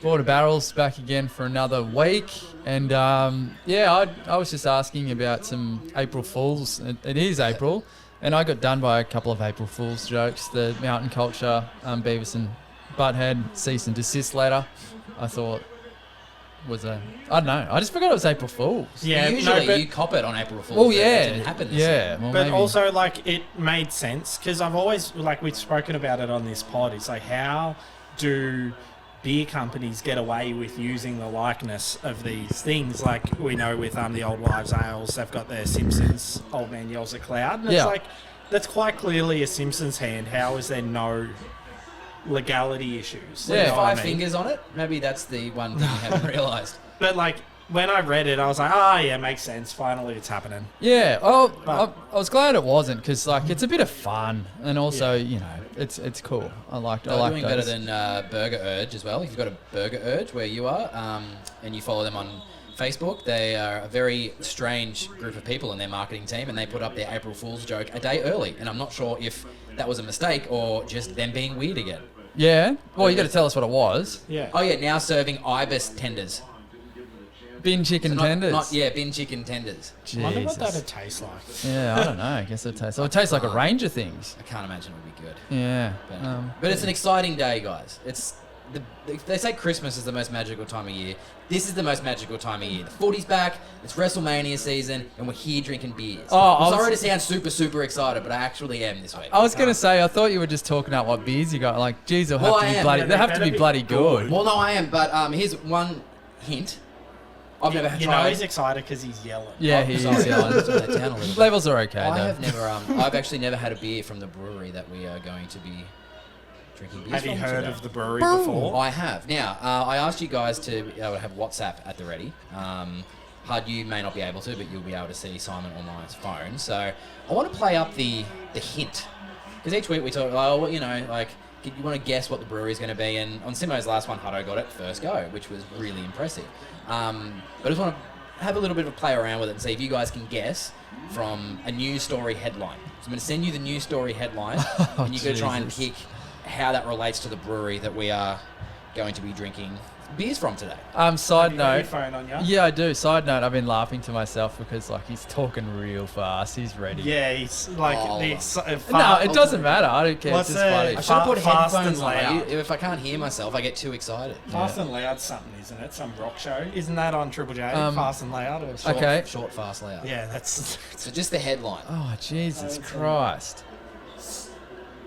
Border Barrels back again for another week. And I was just asking about some April Fools. It is April. And I got done by a couple of April Fool's jokes. The Mountain Culture, Beavis and Butthead cease and desist letter, I thought was I don't know. I just forgot it was April Fool's. Yeah, usually you cop it on April Fool's. Well, yeah. It didn't happen this yeah. year. Well, but maybe. also, like, it made sense because I've always, like, we've spoken about it on this pod. It's like, how do beer companies get away with using the likeness of these things? Like we know with the Old Wives Ales, they've got their Simpsons Old Man Yells at Cloud, and it's like that's quite clearly a Simpsons hand. How is there no legality issues? Yeah, five fingers on it. Maybe that's the one thing you haven't realised. But like when I read it, I was like, oh yeah, makes sense. Finally, it's happening. Yeah. Oh, I was glad it wasn't because like it's a bit of fun and also you know it's cool. I like doing those. Better than Burger Urge as well. If you've got a Burger Urge where you are, and you follow them on Facebook, they are a very strange group of people in their marketing team, and they put up their April Fool's joke a day early. And I'm not sure if that was a mistake or just them being weird again. Yeah. Well, you got to tell us what it was. Yeah. Oh yeah, now serving ibis tenders. Bin chicken tenders. Bin chicken tenders. I wonder what that would taste like. Yeah, I don't know. I guess it tastes. It tastes like a range of things. I can't imagine it would be good. Yeah. But it's an exciting day, guys. They say Christmas is the most magical time of year. This is the most magical time of year. The footy's back, it's WrestleMania season, and we're here drinking beers. I'm sorry to sound super, super excited, but I actually am this week. I was going to say, I thought you were just talking about what beers you got. Like, geez, they have to be bloody good. Well, no, I am, but here's one hint. I've never tried. You know he's excited because he's yelling. Yeah, he is yelling. Levels are okay, though. I've actually never had a beer from the brewery that we are going to be drinking beers from. Have you heard today. of the brewery before? I have. Now, I asked you guys to have WhatsApp at the ready. Hard, you may not be able to, but you'll be able to see Simon Online's phone. So I want to play up the hint. Because each week we talk, you want to guess what the brewery is going to be. And on Simo's last one, Hudo got it first go, which was really impressive. But I just want to have a little bit of a play around with it and see if you guys can guess from a news story headline. So I'm going to send you the news story headline, and you're going to try and pick how that relates to the brewery that we are going to be drinking beers from today. Side note. Have you got your phone on you? Yeah, I do. Side note, I've been laughing to myself because like he's talking real fast. He's ready. Yeah, he's like no, it doesn't matter. I don't care. What's it's just funny. I should have put Fast headphones and on. Loud. If I can't hear myself, I get too excited. Fast and Loud something, isn't it? Some rock show. Isn't that on Triple J? Fast and Loud? Or Short, fast, loud. Yeah, that's... So just the headline. Oh, Jesus Christ.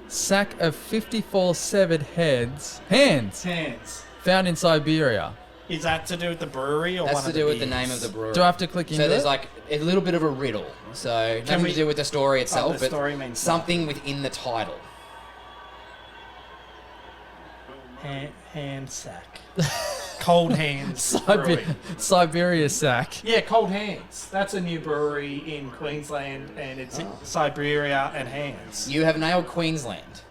Sack of 54 severed hands found in Siberia. Is that to do with the brewery or That's one to of do the with the beers? name of the brewery. Do I have to click into So there's it? like a little bit of a riddle. So nothing to do with the story itself, the story means but something within the title. Hand sack. Cold Hands Brewery. Siberia sack. Yeah, Cold Hands. That's a new brewery in Queensland, and it's Siberia and Hands. You have nailed Queensland,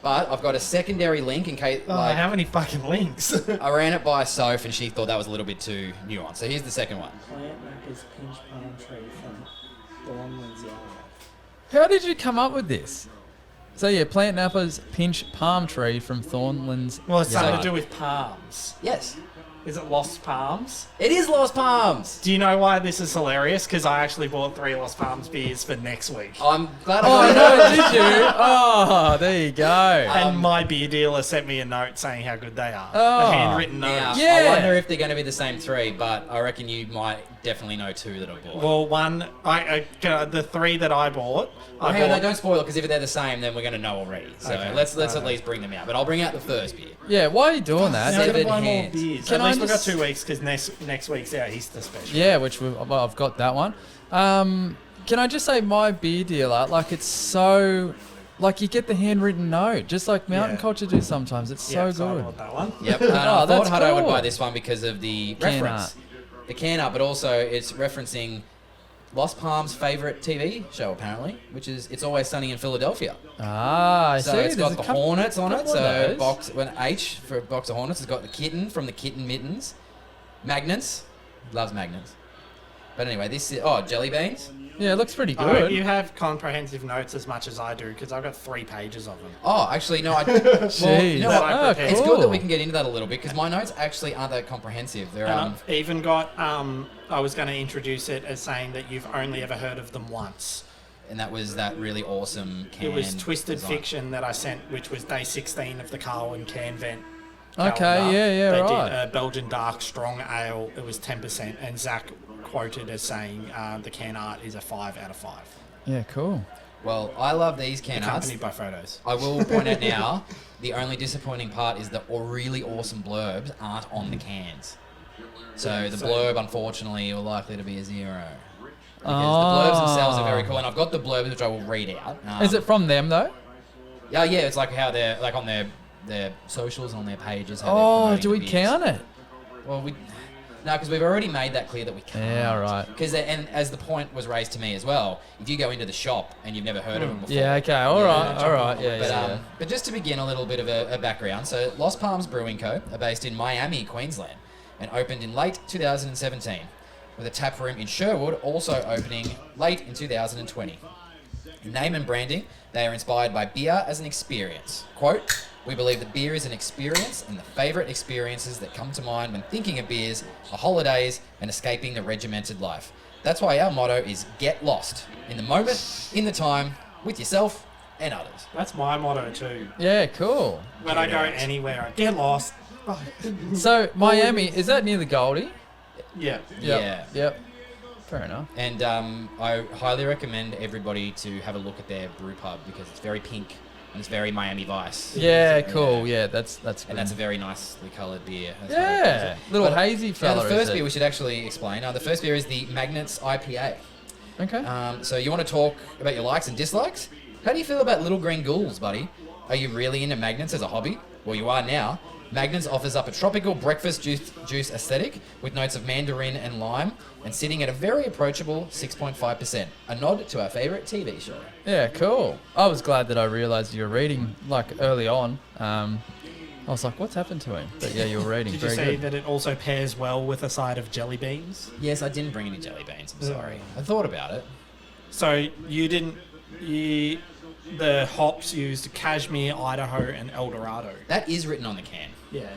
but I've got a secondary link in case. How many fucking links? I ran it by Soph, and she thought that was a little bit too nuanced. So here's the second one. Plant Macca's pinch palm tree from Thornlands Yard. How did you come up with this? So yeah, Plant Napa's pinch palm tree from Thornlands. Well, it's something Yard. to do with palms. Yes. Is it Lost Palms? It is Lost Palms. Do you know why this is hilarious? Because I actually bought 3 Lost Palms beers for next week. I'm glad I Oh got no, did you? Oh, there you go. And my beer dealer sent me a note saying how good they are. Oh. A handwritten note. Now, Yeah. I wonder if they're going to be the same 3, but I reckon you might definitely know 2 that I bought. Well, the 3 that I bought. Hang on, no, don't spoil it, because if they're the same, then we're going to know already. So Okay. let's at least bring them out. But I'll bring out the first beer. Yeah, why are you doing that? Seven Seven more hands. beers. Can At least I we've got just- 2 weeks because next week's our Easter special. Yeah, I've got that one. Can I just say my beer dealer, like it's so, like you get the handwritten note, just like Mountain Yeah. Culture do sometimes. It's Yeah, so I good. bought that one. Yep. And I thought that's Hudo would cool. buy this one because of the Can reference. The can art, but also it's referencing Lost Palms' favourite TV show, apparently, which is It's Always Sunny in Philadelphia. Ah, I So see. it's There's got a the couple- Hornets on it. couple of So those. H for Box of Hornets has got the kitten from the Kitten Mittens. Magnets. Loves magnets. But anyway, this is jelly beans. Yeah, it looks pretty Oh, good. you have comprehensive notes as much as I do because I've got 3 pages of them. Oh, actually, no. Jeez. You know what? I prepared. It's cool. good that we can get into that a little bit because my notes actually aren't that comprehensive. They're And I've even got, I was going to introduce it as saying that you've only ever heard of them once. and that was that really awesome can. It was Twisted design. Fiction that I sent, which was day 16 of the Carwin Can Vent. Okay, calendar. yeah, They right. did a Belgian Dark Strong Ale. It was 10%, and Zach quoted as saying the can art is a 5 out of 5. Yeah, cool. Well, I love these can arts. Accompanied by photos. I will point out now, the only disappointing part is that really awesome blurbs aren't on the cans. So the blurb, unfortunately, are likely to be a 0. Because the blurbs themselves are very cool, and I've got the blurbs which I will read out. Is it from them though? Yeah, it's like how they're like on their socials, on their pages. How Oh, they're do promoting we the beers. count it? Well, no, because we've already made that clear that we can't. Yeah, all right. Because and as the point was raised to me as well, if you go into the shop and you've never heard of them before. Yeah, okay, all right, yeah, But, yeah. but just to begin a little bit of a background, so Lost Palms Brewing Co. are based in Miami, Queensland, and opened in late 2017, with a tap room in Sherwood also opening late in 2020. In name and branding, they are inspired by beer as an experience. Quote, "We believe that beer is an experience, and the favourite experiences that come to mind when thinking of beers are holidays and escaping the regimented life. That's why our motto is get lost, in the moment, in the time, with yourself and others." That's my motto too. Yeah, cool. When I go anywhere, I get lost. So Miami, is that near the Goldie? Yeah. Yeah. Yep. Fair enough. And I highly recommend everybody to have a look at their brew pub because it's very pink and it's very Miami Vice. Yeah, cool. Yeah, that's good. And that's a very nicely coloured beer. That's Yeah, little But, hazy Now, fella. the first is it? beer we should actually explain. The first beer is the Magnets IPA. Okay. So you want to talk about your likes and dislikes? How do you feel about Little Green Ghouls, buddy? Are you really into magnets as a hobby? Well, you are now. Magnets offers up a tropical breakfast juice aesthetic with notes of mandarin and lime and sitting at a very approachable 6.5%. A nod to our favourite TV show. Yeah, cool. I was glad that I realised you were reading like early on. I was like, what's happened to him? But yeah, you were reading. Did you Very say good. that it also pairs well with a side of jelly beans? Yes, I didn't bring any jelly beans. I'm sorry. I thought about it. So you didn't. The hops used Kashmir, Idaho, and El Dorado. That is written on the can. Yeah.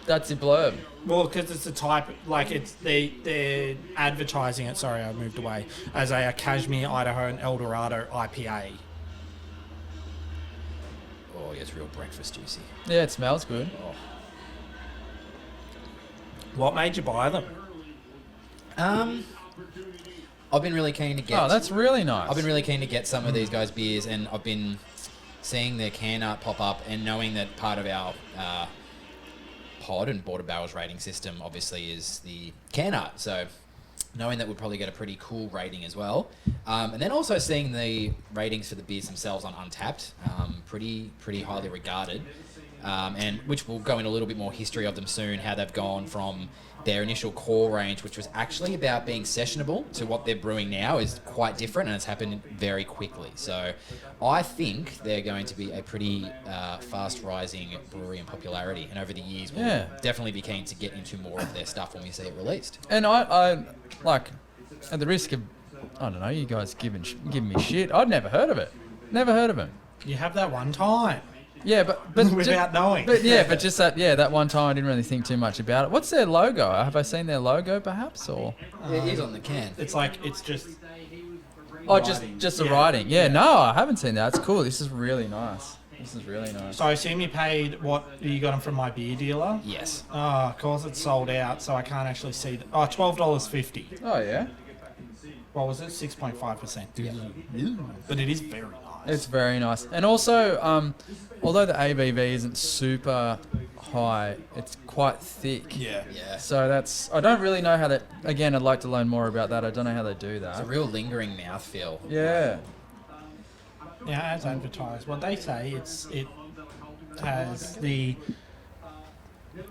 That's your blurb. Well, because it's a type, like it's they're advertising it. Sorry, I moved away as a Kashmir, Idaho, and El Dorado IPA. Oh, yeah, it's real breakfast juicy. Yeah, it smells good. Oh. What made you buy them? I've been really keen to get. Oh, that's really nice. I've been really keen to get some of these guys' beers, and I've been seeing their can art pop up, and knowing that part of our pod and Border Barrels rating system obviously is the can art. So knowing that we'd probably get a pretty cool rating as well, and then also seeing the ratings for the beers themselves on Untapped, pretty highly regarded, and which we'll go into a little bit more history of them soon, how they've gone from their initial core range, which was actually about being sessionable, to what they're brewing now is quite different, and it's happened very quickly. So I think they're going to be a pretty fast-rising brewery in popularity, and over the years we'll definitely be keen to get into more of their stuff when we see it released. And I like, at the risk of, I don't know, you guys giving me shit, I'd never heard of it. Never heard of him. You have that one time. Yeah, but Without knowing. But yeah, but just that one time I didn't really think too much about it. What's their logo? Have I seen their logo perhaps, or? It is on the can. It's like it's just. Oh, writing. just the writing. Yeah, no, I haven't seen that. It's cool. This is really nice. This is really nice. So I assume you paid what you got them from my beer dealer. Yes. Oh, of course it's sold out, so I can't actually see. Oh, $12.50. Oh yeah, What was it? 6.5%. But it is very nice. it's very nice. And also, although the ABV isn't super high, it's quite thick. Yeah. Yeah. So that's, I don't really know how that. Again, I'd like to learn more about that. I don't know how they do It's a that. real lingering mouthfeel. Yeah. Yeah, as advertised. What they say, it has the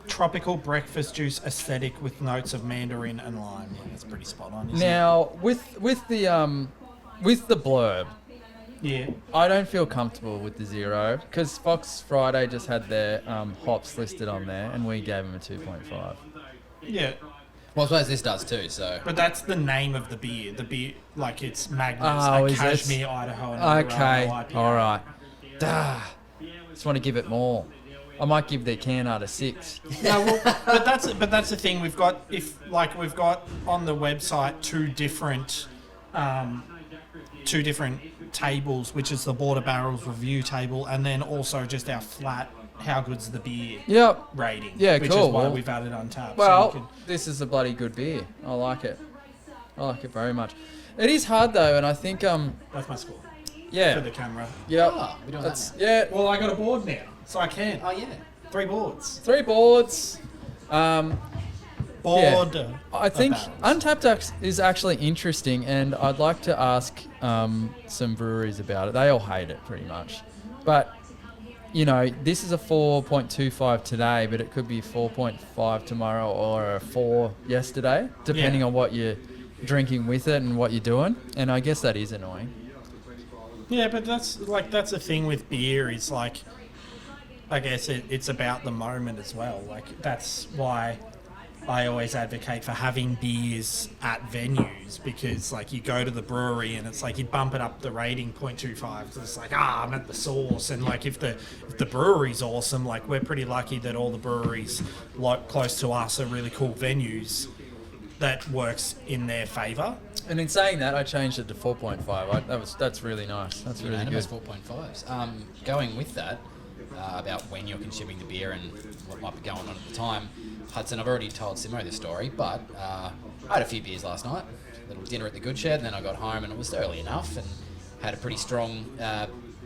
tropical breakfast juice aesthetic with notes of mandarin and lime. Yeah, that's pretty spot on. Isn't Now with the blurb, it? Yeah. I don't feel comfortable with the 0 because Fox Friday just had their hops listed on there, and we gave them a 2.5. Yeah. Well, I suppose this does too. So But that's the name of the beer. The beer, like it's Magnus, Oh, a is it? Cashmere, Idaho, and Okay. IPA. All right. Duh. Just want to give it more. I might give their can out a 6. No, well, but that's the thing. We've got on the website two different tables, which is the Border Barrels review table, and then also just our flat how good's the beer Yep. rating. Yeah, which cool. is why Well- we've added Untapped. Well, this is a bloody good beer. I like it. I like it very much. It is hard though, and I think that's my score for yeah, the camera. yeah, Oh, we're doing that's that yeah. Well, I got a board now, so I can. oh yeah. 3 boards. 3 boards. Board. I think barrels. Untapped is actually interesting, and I'd like to ask some breweries about it. They all hate it pretty much, but you know, this is a 4.25 today, but it could be 4.5 tomorrow or a 4 yesterday, depending Yeah. on what you're drinking with it and what you're doing. And I guess that is annoying. Yeah, but that's the thing with beer is like, I guess it's about the moment as well. Like that's why I always advocate for having beers at venues, because like you go to the brewery and it's like you bump it up the rating 0.25. So it's like, I'm at the source, and like if the brewery's awesome, like we're pretty lucky that all the breweries like close to us are really cool venues that works in their favour. And in saying that, I changed it to 4.5. That's really nice. That's really Unanimous good. 4.5s. Going with that, about when you're consuming the beer and what might be going on at the time, Hudson, I've already told Simo this story, but I had a few beers last night, a little dinner at the Good Shed, and then I got home and it was early enough and had a pretty strong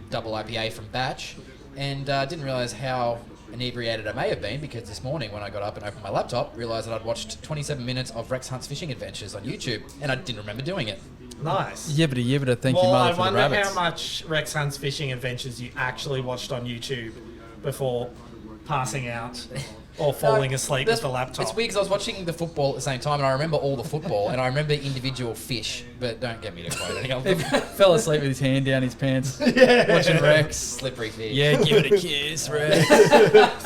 double IPA from Batch, and didn't realise how inebriated I may have been, because this morning when I got up and opened my laptop, realised that I'd watched 27 minutes of Rex Hunt's Fishing Adventures on YouTube, and I didn't remember doing it. Nice. Yibbida, thank you, Well, mother, I for the wonder rabbits. how much Rex Hunt's Fishing Adventures you actually watched on YouTube before passing out or falling asleep with the laptop. It's weird because I was watching the football at the same time, and I remember all the football, and I remember individual fish, but don't get me to quote any of He them. fell asleep with his hand down his pants, watching Rex. Slippery fish. Yeah, give it a kiss, Rex.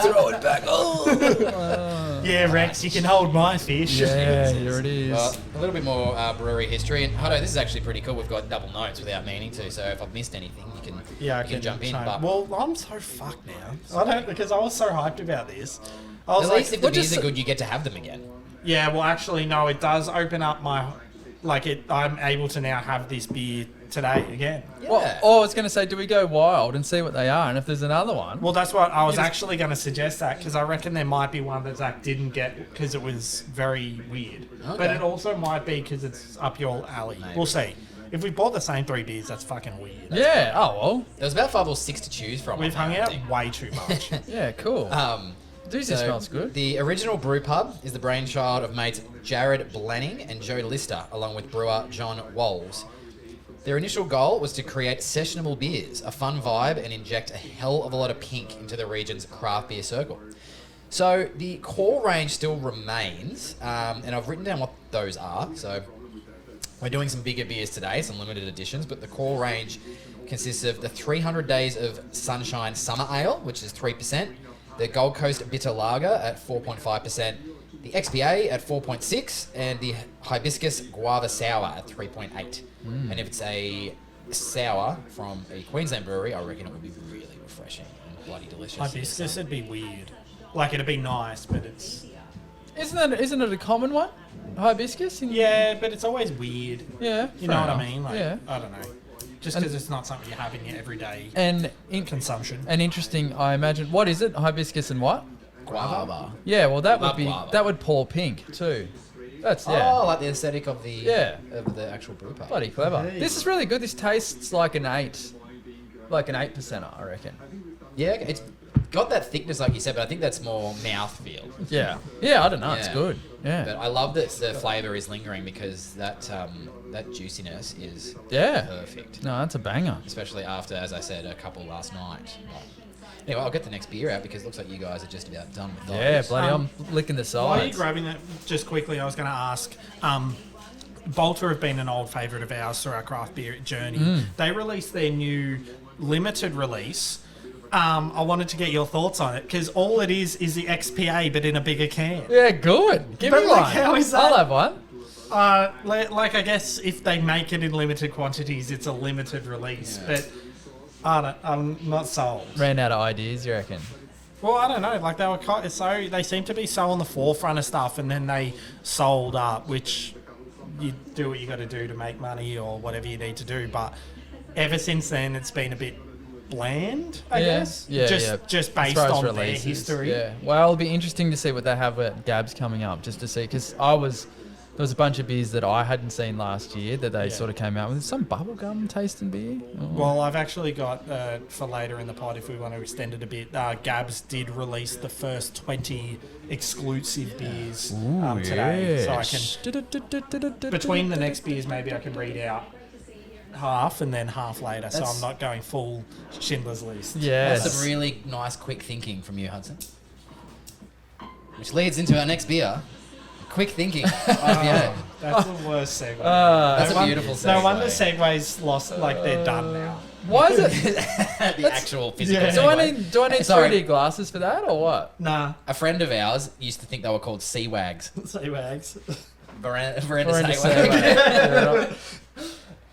Throw it back. Oh. Yeah, Rex, you can hold my fish. Yeah, here it is. A little bit more brewery history, and Hudo, this is actually pretty cool. We've got double notes without meaning to, so if I've missed anything, you can Yeah, I you can jump in. try. But Well, I'm so fucked now. I don't, because I was so hyped about this. I was at like, least if the well, beers just- are good, you get to have them again. yeah, well, actually, no, it does open up my, I'm able to now have this beer today again. Yeah. Well, oh, I was going to say, do we go wild and see what they are? And if there's another one, Well, that's what I was You just- actually going to suggest, that because I reckon there might be one that Zach didn't get because it was very weird. But Okay. it also might be because it's up your alley. Maybe. We'll see. If we bought the same 3 beers, that's fucking weird. yeah. Oh well, There was about 5 or 6 to choose from. We've on hung there, I out think. way too much. yeah, cool. Dude, this smells good. The original brew pub is the brainchild of mates Jared Blanning and Joe Lister, along with brewer John Walls. Their initial goal was to create sessionable beers, a fun vibe, and inject a hell of a lot of pink into the region's craft beer circle. So the core range still remains, and I've written down what those are. So we're doing some bigger beers today, some limited editions, but the core range consists of the 300 Days of Sunshine Summer Ale, which is 3%, the Gold Coast Bitter Lager at 4.5%, the XPA at 4.6%, and the Hibiscus Guava Sour at 3.8%. And if it's a sour from a Queensland brewery, I reckon it would be really refreshing and bloody delicious. Hibiscus would be weird. Like, it'd be nice, but it's... Isn't it a common one? Hibiscus? Yeah, but it's always weird. Yeah. You fair know what enough. I mean? Like, Yeah. I don't know. Just And- because it's not something you have in your everyday And consumption. interesting, I imagine. What is it? Hibiscus and what? Guava. Yeah, well that would Love be guava. that would pour pink too. That's yeah. Oh, like the aesthetic of the of the actual brew pub. Bloody clever. Hey. This is really good. This tastes like an 8%, I reckon. Yeah, it's got that thickness like you said, but I think that's more mouthfeel. Yeah. Yeah, I don't know. It's Yeah. good. Yeah. But I love that the flavour is lingering, because that that juiciness is Yeah. perfect. No, that's a banger. Especially after, as I said, a couple last night. Anyway, I'll get the next beer out because it looks like you guys are just about done with those. Yeah, bloody, Um, I'm licking the While you're sides. grabbing that, just quickly, I was going to ask, Bolter have been an old favourite of ours through our craft beer journey. They released their new limited release I wanted to get your thoughts on it because all it is the XPA, but in a bigger can. Yeah, good. Give But, me like, one. how is that? I'll have one. Like I guess if they make it in limited quantities, it's a limited release. But I'm not sold. Ran out of ideas, you reckon? Well, I don't know. Like they seem to be so on the forefront of stuff, and then they sold up, which you do what you got to do to make money or whatever you need to do. But ever since then, it's been a bit bland, I guess. Yeah, Just As based far as on their releases, history. Yeah. Well, it'll be interesting to see what they have at Gabs coming up, just to see. Because there was a bunch of beers that I hadn't seen last year that they sort of came out with. Some bubblegum tasting beer. Oh. Well, I've actually got, for later in the pod, if we want to extend it a bit, Gabs did release the first 20 exclusive beers today. So I can, between the next beers, maybe I can read out half and then half later. So I'm not going full Schindler's List. Yes. That's some really nice, quick thinking from you, Hudson. Which leads into our next beer. Quick thinking. IPA. That's the worst segue. That's a beautiful segue. No wonder Segway's lost, like they're done now. Why is it? The actual physical Yeah. segue. Do I need Sorry. 3D glasses for that or what? Nah, A friend of ours used to think they were called sea wags. Segwags. Miranda Miranda Sea Wag.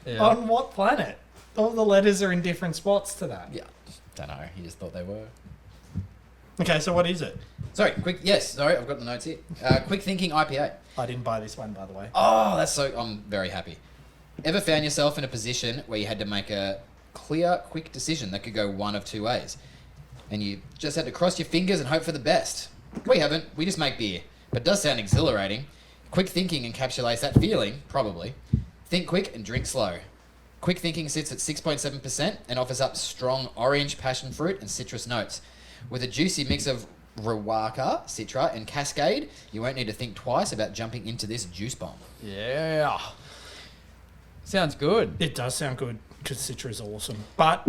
Yeah. On what planet? All the letters are in different spots to that. Yeah, don't know. He just thought they were. Okay, so what is it? Sorry, I've got the notes here. Quick thinking IPA. I didn't buy this one, by the way. Oh, I'm very happy. Ever found yourself in a position where you had to make a clear, quick decision that could go one of two ways? And you just had to cross your fingers and hope for the best? We haven't. We just make beer. But it does sound exhilarating. Quick thinking encapsulates that feeling, probably. Think quick and drink slow. Quick thinking sits at 6.7% and offers up strong orange, passion fruit, and citrus notes. With a juicy mix of Rawaka, Citra, and Cascade, you won't need to think twice about jumping into this juice bomb. Yeah. Sounds good. It does sound good because Citra is awesome. But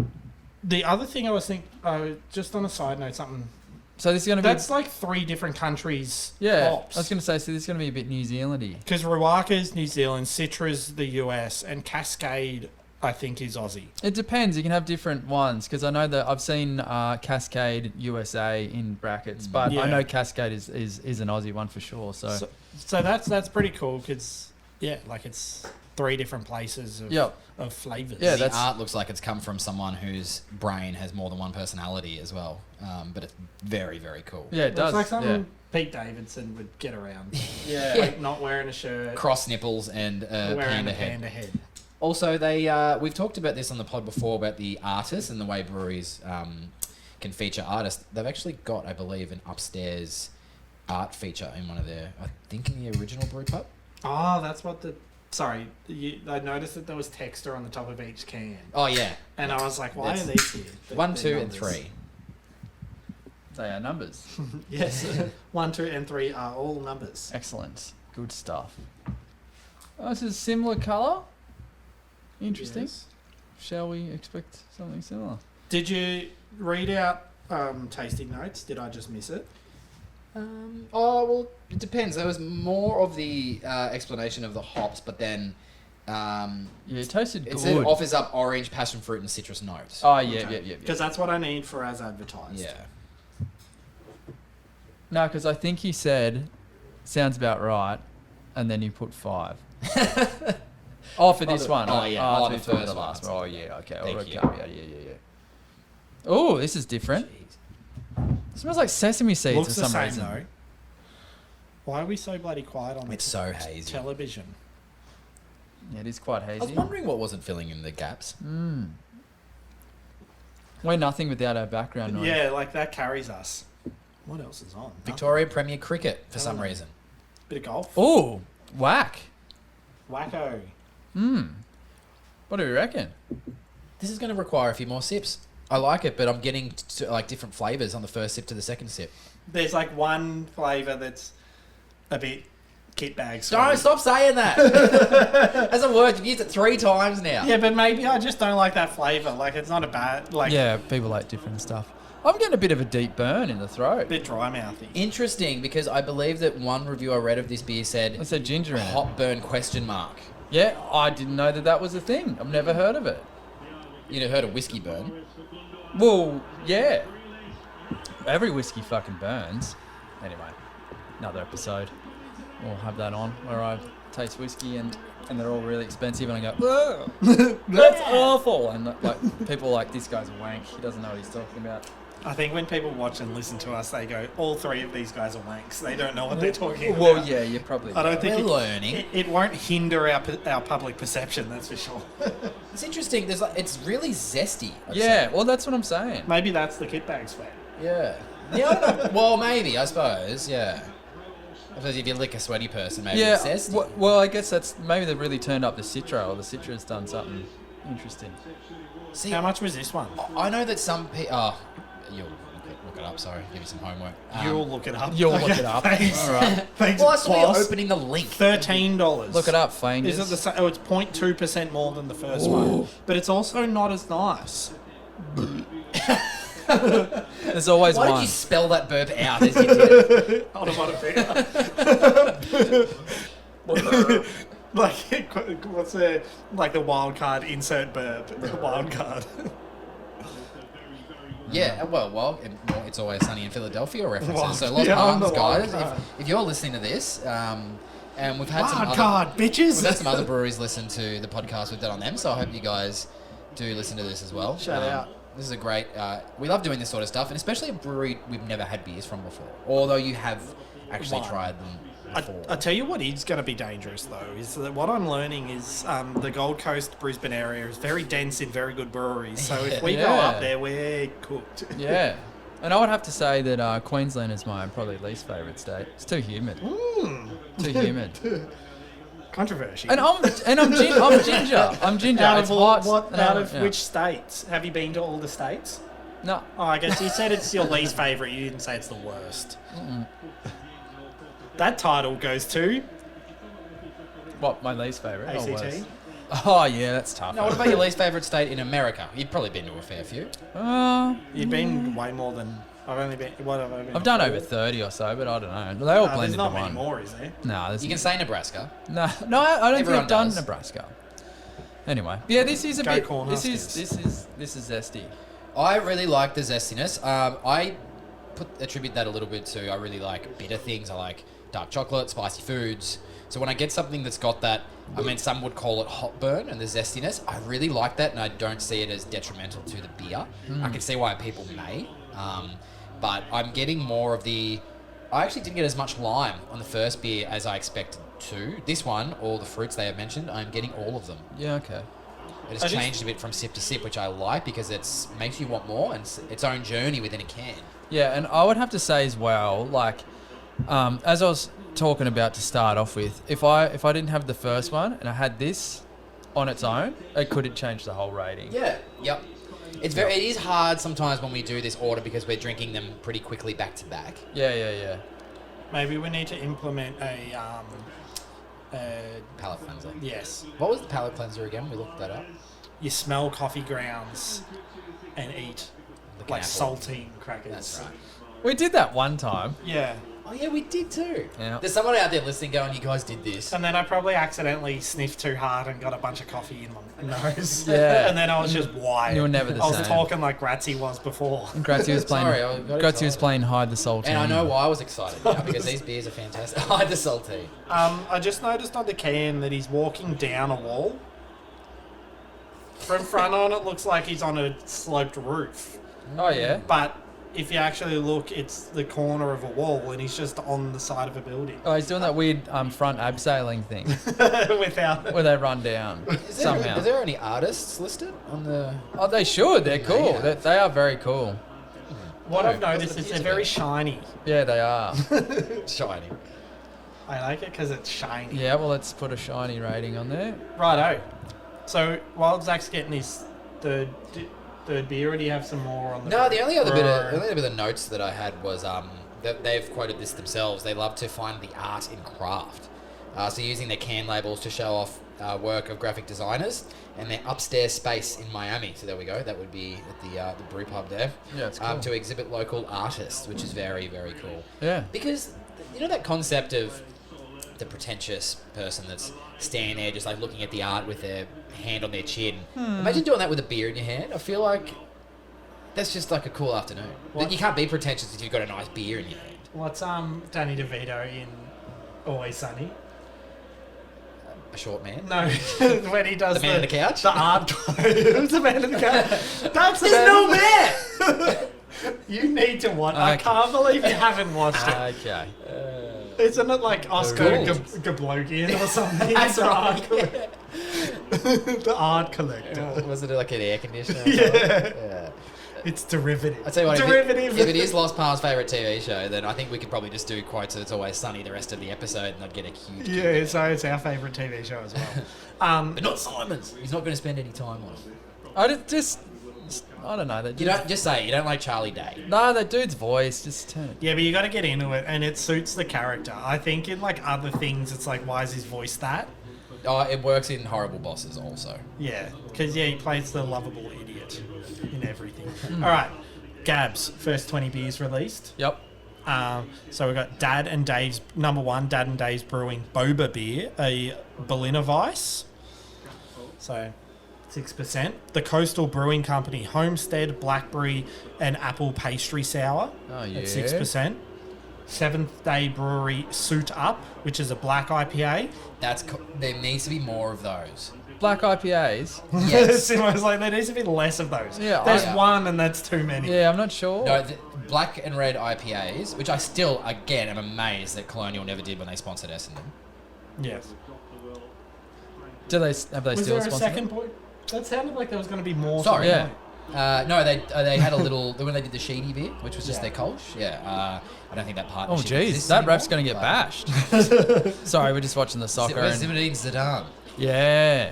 the other thing I was thinking, just on a side note, something. So this is going to be... That's like 3 different countries. Yeah, hops. I was going to say, so this is going to be a bit New Zealandy. Because Rawaka's New Zealand, Citra's the US, and Cascade, I think, is Aussie. It depends. You can have different ones because I know that I've seen Cascade USA in brackets, but Yeah. I know Cascade is an Aussie one for sure. So So that's pretty cool because, yeah, like it's 3 different places of flavours. Yeah, The art looks like it's come from someone whose brain has more than one personality as well. But it's very, very cool. yeah, it does. It's like something yeah. Pete Davidson would get around. Yeah. Like not wearing a shirt, Cross nipples and wearing panda a head. panda head. Also, we've talked about this on the pod before about the artists and the way breweries can feature artists. They've actually got, I believe, an upstairs art feature in one of their, I think in the original brew pub. Oh, that's what the... Sorry, I noticed that there was texture on the top of each can. Oh, yeah. And I was like, why That's are these here? 1, They're 2, and numbers. 3. They are numbers. Yes, 1, 2, and 3 are all numbers. Excellent. Good stuff. Oh, this is similar colour. Interesting. Yes. Shall we expect something similar? Did you read out tasting notes? Did I just miss it? Well, it depends. There was more of the explanation of the hops, but then Yeah, it tasted it good. offers up orange, passion fruit, and citrus notes. Oh, yeah. Because that's what I need for as advertised. Yeah. No, because I think he said, sounds about right, and then you put 5. Oh, for this one. oh, yeah. Oh, the for first last one. one. Oh, yeah, okay. Thank Okay. you. Yeah. Oh, this is different. Jeez. It smells like sesame seeds Looks for the some same reason. though. Why are we so bloody quiet on It's the so hazy. television? Yeah, it is quite I was hazy. wondering what wasn't filling in the gaps. We're nothing without our background noise. Yeah, like that carries us. What else is on? Victoria Premier Cricket for some Oh. reason. Bit of golf. Oh, whack. Wacko. What do you reckon? This is going to require a few more sips. I like it, but I'm getting like different flavors on the first sip to the second sip. There's like one flavour that's a bit kit bag. Don't stop saying that. Hasn't worked. You've used it 3 times now. Yeah, but maybe I just don't like that flavour. Like it's not a bad like Yeah, people like different stuff. I'm getting a bit of a deep burn in the a throat. bit dry mouthy. Interesting, because I believe that one review I read of this beer I said said ginger in it. hop burn question mark. Yeah, I didn't know that was a thing. I've never heard of it. You'd have heard of whiskey burn. Well, yeah. Every whiskey fucking burns. Anyway, another episode. We'll have that on where I taste whiskey and they're all really expensive and I go, "Ugh, that's awful." And like people are like, this guy's a wank. He doesn't know what he's talking about. I think when people watch and listen to us, they go, all three of these guys are wanks. They don't know what they're talking about. Well, yeah, you're probably. I don't think We're learning. It won't hinder our public perception, that's for sure. It's interesting. It's really zesty. I'd Yeah, say. well, that's what I'm saying. Maybe that's the kit bags fan. Yeah. Yeah. I don't know. Well, maybe. I suppose. Yeah. I suppose if you lick a sweaty person, maybe Yeah, it's zesty. well, I guess that's maybe they've really turned up the Citra, or the Citra's done something interesting. See, How much was this one? I know that some people. Oh, you'll look it up. Sorry, give you some homework. You'll look it up. You'll look it up. Thanks. All right. Thanks, Well, I saw boss. you opening the link. $13. Look it up, Fangers. Is it the same? Oh, it's 0.2% more than the first one. But it's also not as nice. There's always Why one. did you spell that burp out as you did? Like, what's the, like the wild card, insert burp, wild card. Yeah, well, it's always sunny in Philadelphia references. Wild- So Lost yeah, I'm Palms, the wild guys. card. If you're listening to this, and we've had some Wild other, card, bitches. we've had some other breweries listen to the podcast we've done on them. So I hope you guys do listen to this as well. Shout out. This is a great. We love doing this sort of stuff, and especially a brewery we've never had beers from before. Although you have actually One. tried them before. I tell you what is going to be dangerous though is that what I'm learning is the Gold Coast Brisbane area is very dense in very good breweries. So if we go Yeah. up there, we're cooked. Yeah. And I would have to say that Queensland is my probably least favourite state. It's too humid. Too humid. Controversy. And I'm ginger. I'm ginger. out It's of all, hot. out of Yeah. which states? Have you been to all the states? No. Oh, I guess you said it's your least favourite. You didn't say it's the worst. That title goes to What, my least favourite? ACT. Or worst? Oh, yeah, that's tough. Now, what about your least favourite state in America? You've probably been to a fair few. You've been way more than I've only been. What have I been? I've done four? over 30 or so, but I don't know. They all blend There's into not many one. more, is there? No, there's You can say Nebraska. no, I don't think Everyone I've done does. Nebraska. Anyway, yeah, this is a Go bit. Cornhuskers. This is zesty. I really like the zestiness. I attribute that a little bit to I really like bitter things. I like dark chocolate, spicy foods. So when I get something that's got that, I mean, some would call it hot burn and the zestiness. I really like that, and I don't see it as detrimental to the beer. I can see why people may, but I'm getting more of the. I actually didn't get as much lime on the first beer as I expected to. This one, all the fruits they have mentioned, I'm getting all of them. Yeah, okay. It has changed a bit from sip to sip, which I like because it makes you want more and its own journey within a can. Yeah, and I would have to say as well, like, as I was talking about to start off with, if I didn't have the first one and I had this on its own, it could have changed the whole rating. Yeah. Yep. It is hard sometimes when we do this order because we're drinking them pretty quickly back to back. Yeah. Maybe we need to implement a. Palate cleanser. Yes. What was the palate cleanser again? We looked that up. You smell coffee grounds and eat Like like an apple. saltine crackers. That's right. We did that one time. Yeah. Oh yeah, we did too. Yeah. There's someone out there listening going, "You guys did this." And then I probably accidentally sniffed too hard and got a bunch of coffee in my nose. Yeah. And then I was just wired. You were never the I was same. talking like Gratzy was before. And Gratzy was playing. Sorry, I got Gratzy was excited. playing hide the saltine. And I know why I was excited now because these beers are fantastic. Hide the saltine. I just noticed on the can that he's walking down a wall. From front on, it looks like he's on a sloped roof. Oh yeah. But if you actually look, it's the corner of a wall, and he's just on the side of a building. Oh, he's doing that weird front abseiling thing Without. where they run down somehow. Is there any artists listed on the? Oh, they should. They're cool. Yeah. They are very cool. What I've No, noticed what's is the they're beers very about? shiny. Yeah, they are. Shiny. I like it because it's shiny. Yeah, well, let's put a shiny rating on there. Righto. So while Zach's getting his third beer, do you have some more on the? No, the only other bit brewer? of notes that I had was that they've quoted this themselves. They love to find the art in craft. So using their can labels to show off work of graphic designers and their upstairs space in Miami. So there we go. That would be at the brew pub there. Yeah, it's cool. To exhibit local artists, which is very, very cool. Yeah. Because you know that concept of the pretentious person that's standing there just like looking at the art with their hand on their chin. Imagine doing that with a beer in your hand. I feel like That's just like a cool afternoon. What? You can't be pretentious if you've got a nice beer in your hand. What's Danny DeVito in Always Sunny? A short man. No, when he does The man on the couch? The art Who's the man on the couch? That's the There's no man. You need to watch. I Okay. can't believe you haven't watched it. Okay. Isn't it like Oscar Cool. Gablogian or something? That's The art right. collector. The art collector. Was it like an air conditioner? Yeah. It's derivative. I tell you what, derivative. if it is Lost Palm's favourite TV show, then I think we could probably just do quotes of It's Always Sunny the rest of the episode, and I'd get a huge. kick out Yeah, of so it. it's our favourite TV show as well. But not Simon's. He's not going to spend any time on it. I don't know. You don't just say it, you don't like Charlie Day. No, that dude's voice. Just turn it. Yeah, but you got to get into it, and it suits the character. I think in like other things, it's like, why is his voice that? Oh, it works in Horrible Bosses also. Yeah, because he plays the lovable idiot in everything. All right, Gabs, first 20 beers released. Yep. So we've got Dad and Dave's number one, Dad and Dave's Brewing Boba beer, a Berliner Weiss. So 6%. The Coastal Brewing Company Homestead Blackberry and Apple Pastry Sour Oh, yeah. at 6%. Seventh Day Brewery Suit Up, which is a black IPA. There needs to be more of those. Black IPAs. Yes. Simo's like, there needs to be less of those. Yeah, There's I- one and that's too many. Yeah, I'm not sure. No, the black and red IPAs, which I still, again, am amazed that Colonial never did when they sponsored Essendon. Yes. Have they Was still there a sponsored second it? point? That sounded like there was going to be more. Sorry. Yeah. No, they had a little when they did the Sheedy beer, which was just Yeah. their Kolsch. Yeah, I don't think that Oh, partnership. jeez. exists That anymore, rap's going to get but- bashed. Sorry, we're just watching the soccer. Where's and- Zinedine Zidane? Yeah.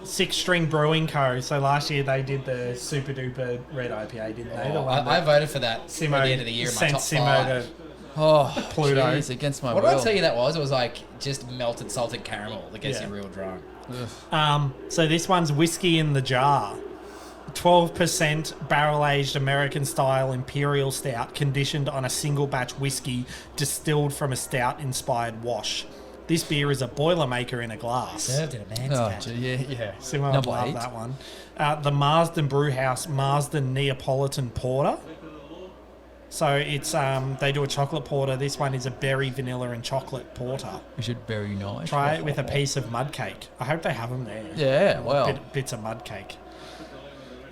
Six String Brewing Co. So last year they did the super duper red IPA, didn't they? The Oh, one I that voted for that Simo at the end of the year in my sent top Simo five. to Oh, Pluto. jeez, against my What will. did I tell you that was? It was like just melted salted caramel that gets Yeah. you real drunk. So this one's whiskey in the jar. 12% barrel-aged American-style imperial stout conditioned on a single-batch whiskey distilled from a stout-inspired wash. This beer is a Boilermaker in a glass. Served in a man's Oh, cat. gee, yeah. Simo would Number love 8. that one. The Marsden Brewhouse Marsden Neapolitan Porter. So it's they do a chocolate porter. This one is a berry, vanilla, and chocolate porter. We should very nice. Try it with a piece of mud cake. I hope they have them there. Yeah, well. Bits of mud cake.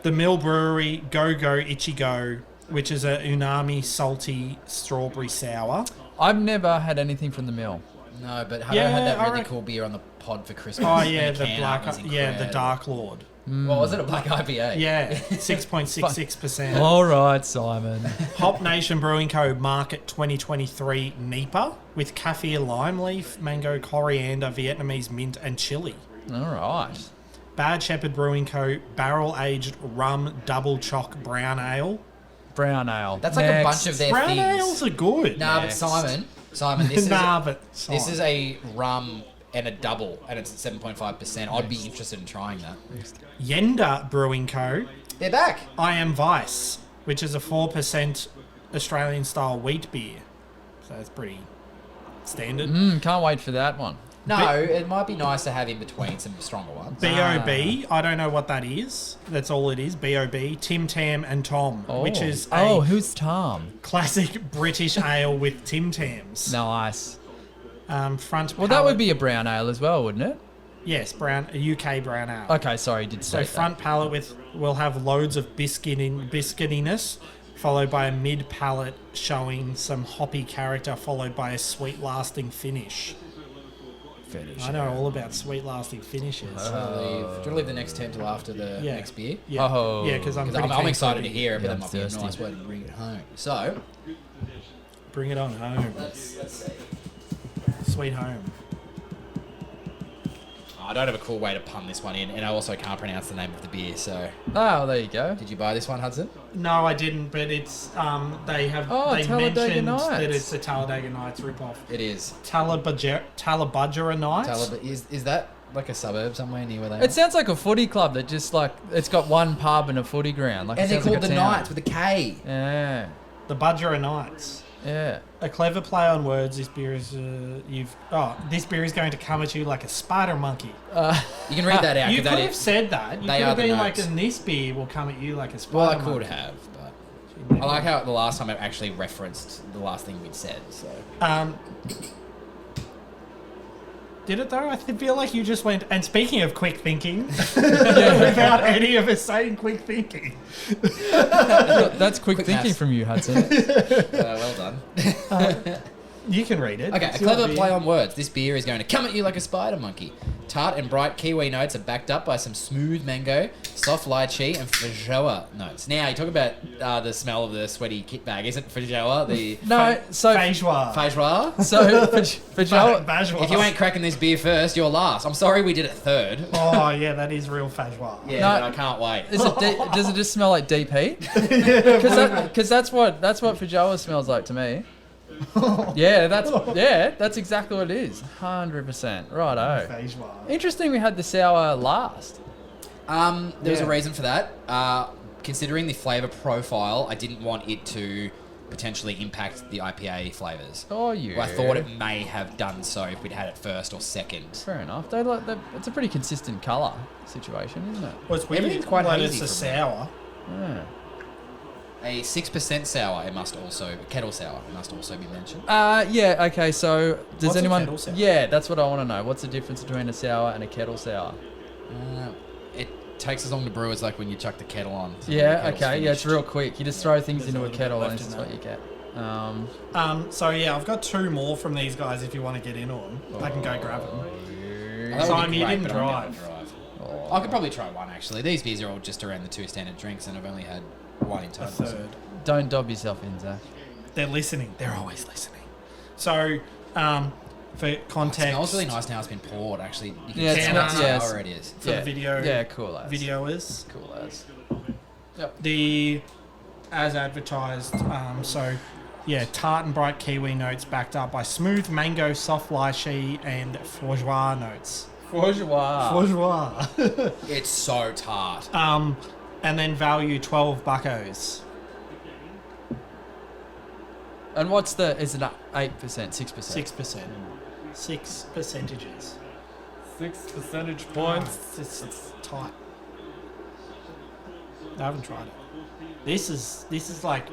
The Mill Brewery Go Go Ichigo, which is a unami salty strawberry sour. I've never had anything from the mill. No, but Hudo Yeah, had that I really reckon- cool beer on the pod for Christmas. Oh yeah, The the can black, art was yeah, the incredible. Dark Lord. What was it? A black IPA? Yeah, 6.66%. All right, Simon. Hop Nation Brewing Co. Market 2023 NEPA with kaffir lime leaf, mango coriander, Vietnamese mint, and chili. All right. Bad Shepherd Brewing Co. Barrel aged rum double choc brown ale. Brown ale. That's like a bunch of their Brown things. ales are good. Nah, Next. but Simon, this is Nah, but this is a rum and a double, and it's 7.5%. I'd be interested in trying that. Yenda Brewing Co. They're back. I Am Vice, which is a 4% Australian style wheat beer. So that's pretty standard. Can't wait for that one. No, it might be nice to have in between some stronger ones. B.O.B. I don't know what that is. That's all it is. B.O.B. Tim Tam and Tom, which is a who's Tom? classic British ale with Tim Tams. Nice. Front Well, that would be a brown ale as well, wouldn't it? Yes, a UK brown ale. Okay, sorry, you did say So front palate will have loads of biscuitiness, followed by a mid palate showing some hoppy character, followed by a sweet lasting finish. Finish. I know all about sweet lasting finishes. Do you want to leave the next 10 till after the Yeah. next beer? Yeah, Oh. yeah, because I'm, 'Cause pretty I'm keen excited for to hear it, but Yeah, that might be a thirsty. nice way to bring it home. So, Bring it on home. let's see. Sweet home. I don't have a cool way to pun this one in, and I also can't pronounce the name of the beer, so... Oh, there you go. Did you buy this one, Hudson? No, I didn't, but it's they have they Talladega mentioned Nights. that it's a Talladega Nights ripoff. It is. Talabudgera Nights. Is that like a suburb somewhere near where they are? It sounds like a footy club that just like it's got one pub and a footy ground. Like And it they're sounds like called a the town. Knights with a K. Yeah. The Budgera Nights. Yeah. A clever play on words. This beer is this beer is going to come at you like a spider monkey. You can read that out. You 'cause could that have is, said that. You they could are have the been like, notes. and this beer will come at you like a spider well, I monkey. could have, but I like how the last time I actually referenced the last thing we'd said. So Did it though? I feel like you just went. And speaking of quick thinking, without any of us saying quick thinking. That's quick thinking maths. from you, Hudson. well done. You can read it. Okay, It's a your clever beer. play on words. This beer is going to come at you like a spider monkey. Tart and bright kiwi notes are backed up by some smooth mango, soft lychee, and feijoa notes. Now, you talk about the smell of the sweaty kit bag. Isn't feijoa the No, so Feijoa. feijoa? so feijoa. Feijoa. If you ain't cracking this beer first, you're last. I'm sorry we did it third. Oh yeah, that is real feijoa. Yeah, No. but I can't wait. Is it does it just smell like deep heat? Because that's what feijoa smells like to me. Yeah, that's exactly what it is. 100%. Righto. Feijoa. Interesting. We had the sour last. There was a Yeah. reason for that. Considering the flavour profile, I didn't want it to potentially impact the IPA flavours. Oh, yeah. I thought it may have done so if we'd had it first or second. Fair enough. It's a pretty consistent colour situation, isn't it? Well, it's weird. Everything's quite like hazy it's a from there. sour. Yeah. A 6% sour, kettle sour, it must also be mentioned. Yeah. Okay. So does What's a anyone? kettle sour? Yeah, that's what I want to know. What's the difference between a sour and a kettle sour? It takes as long to brew as like when you chuck the kettle on. So the Yeah. kettle's Okay. Yeah, it's finished. real quick. You just throw things There's into a a little kettle, bit and left this in is what you that. get. So yeah, I've got two more from these guys. If you want to get in on, I can go grab them. That would Simon, be you great, didn't but I'm gonna drive. Oh. I could probably try one actually. These beers are all just around the 2 standard drinks, and I've only had one in A total. third. Don't dob yourself in, Zach. They're listening. They're always listening. So, for It context, smells really nice now. It's been poured. Actually, you can Yeah, see it's how not- sour yes. it is. for the video, Yeah. Cool as. videoers, Cool as. the as advertised. Tart and bright kiwi notes backed up by smooth mango, soft lychee, and feijoa notes. Bourgeois. Feijoa. It's so tart. And then value 12 buckos. And what's is it 8%, 6%? 6%. 6 percentages. 6 percentage It's tight. I haven't tried it. This is like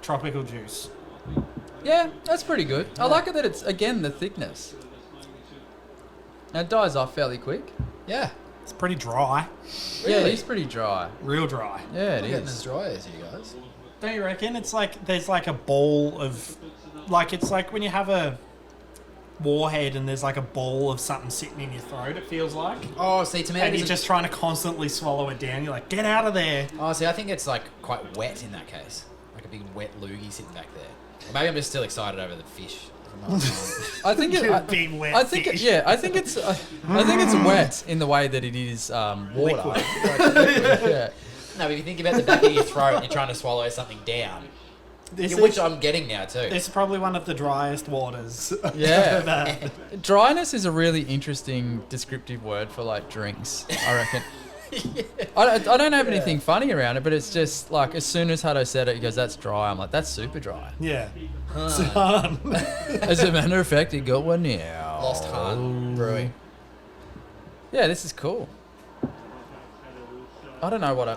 tropical juice. Yeah, that's pretty good. I like it that it's, again, the thickness. And it dies off fairly quick. Yeah. It's pretty dry. Yeah, Really? it is pretty dry. Real dry. Yeah, it Not getting as is. dry as you guys. Don't you reckon? It's like there's like a ball of, like it's like when you have a warhead and there's like a ball of something sitting in your throat. It feels like, Oh, see, to me, and you're just trying to constantly swallow it down. You're like, get out of there. Oh, see, I think it's like quite wet in that case, like a big wet loogie sitting back there. Or maybe I'm just still excited over the fish. I think You it. big wet I think fish. I think it's wet in the way that it is water. Liquid. Yeah. No, but if you think about the back of your throat and you're trying to swallow something down, This which is, I'm getting now too. this is probably one of the driest waters. Yeah. That- Dryness is a really interesting descriptive word for like drinks, I reckon. I don't have anything funny around it, but it's just like as soon as Hudo said it, he goes, "That's dry." I'm like, "That's super dry." yeah. As a matter of fact, he got one now. Lost Heart Brewing. Yeah, this is cool. I don't know what I.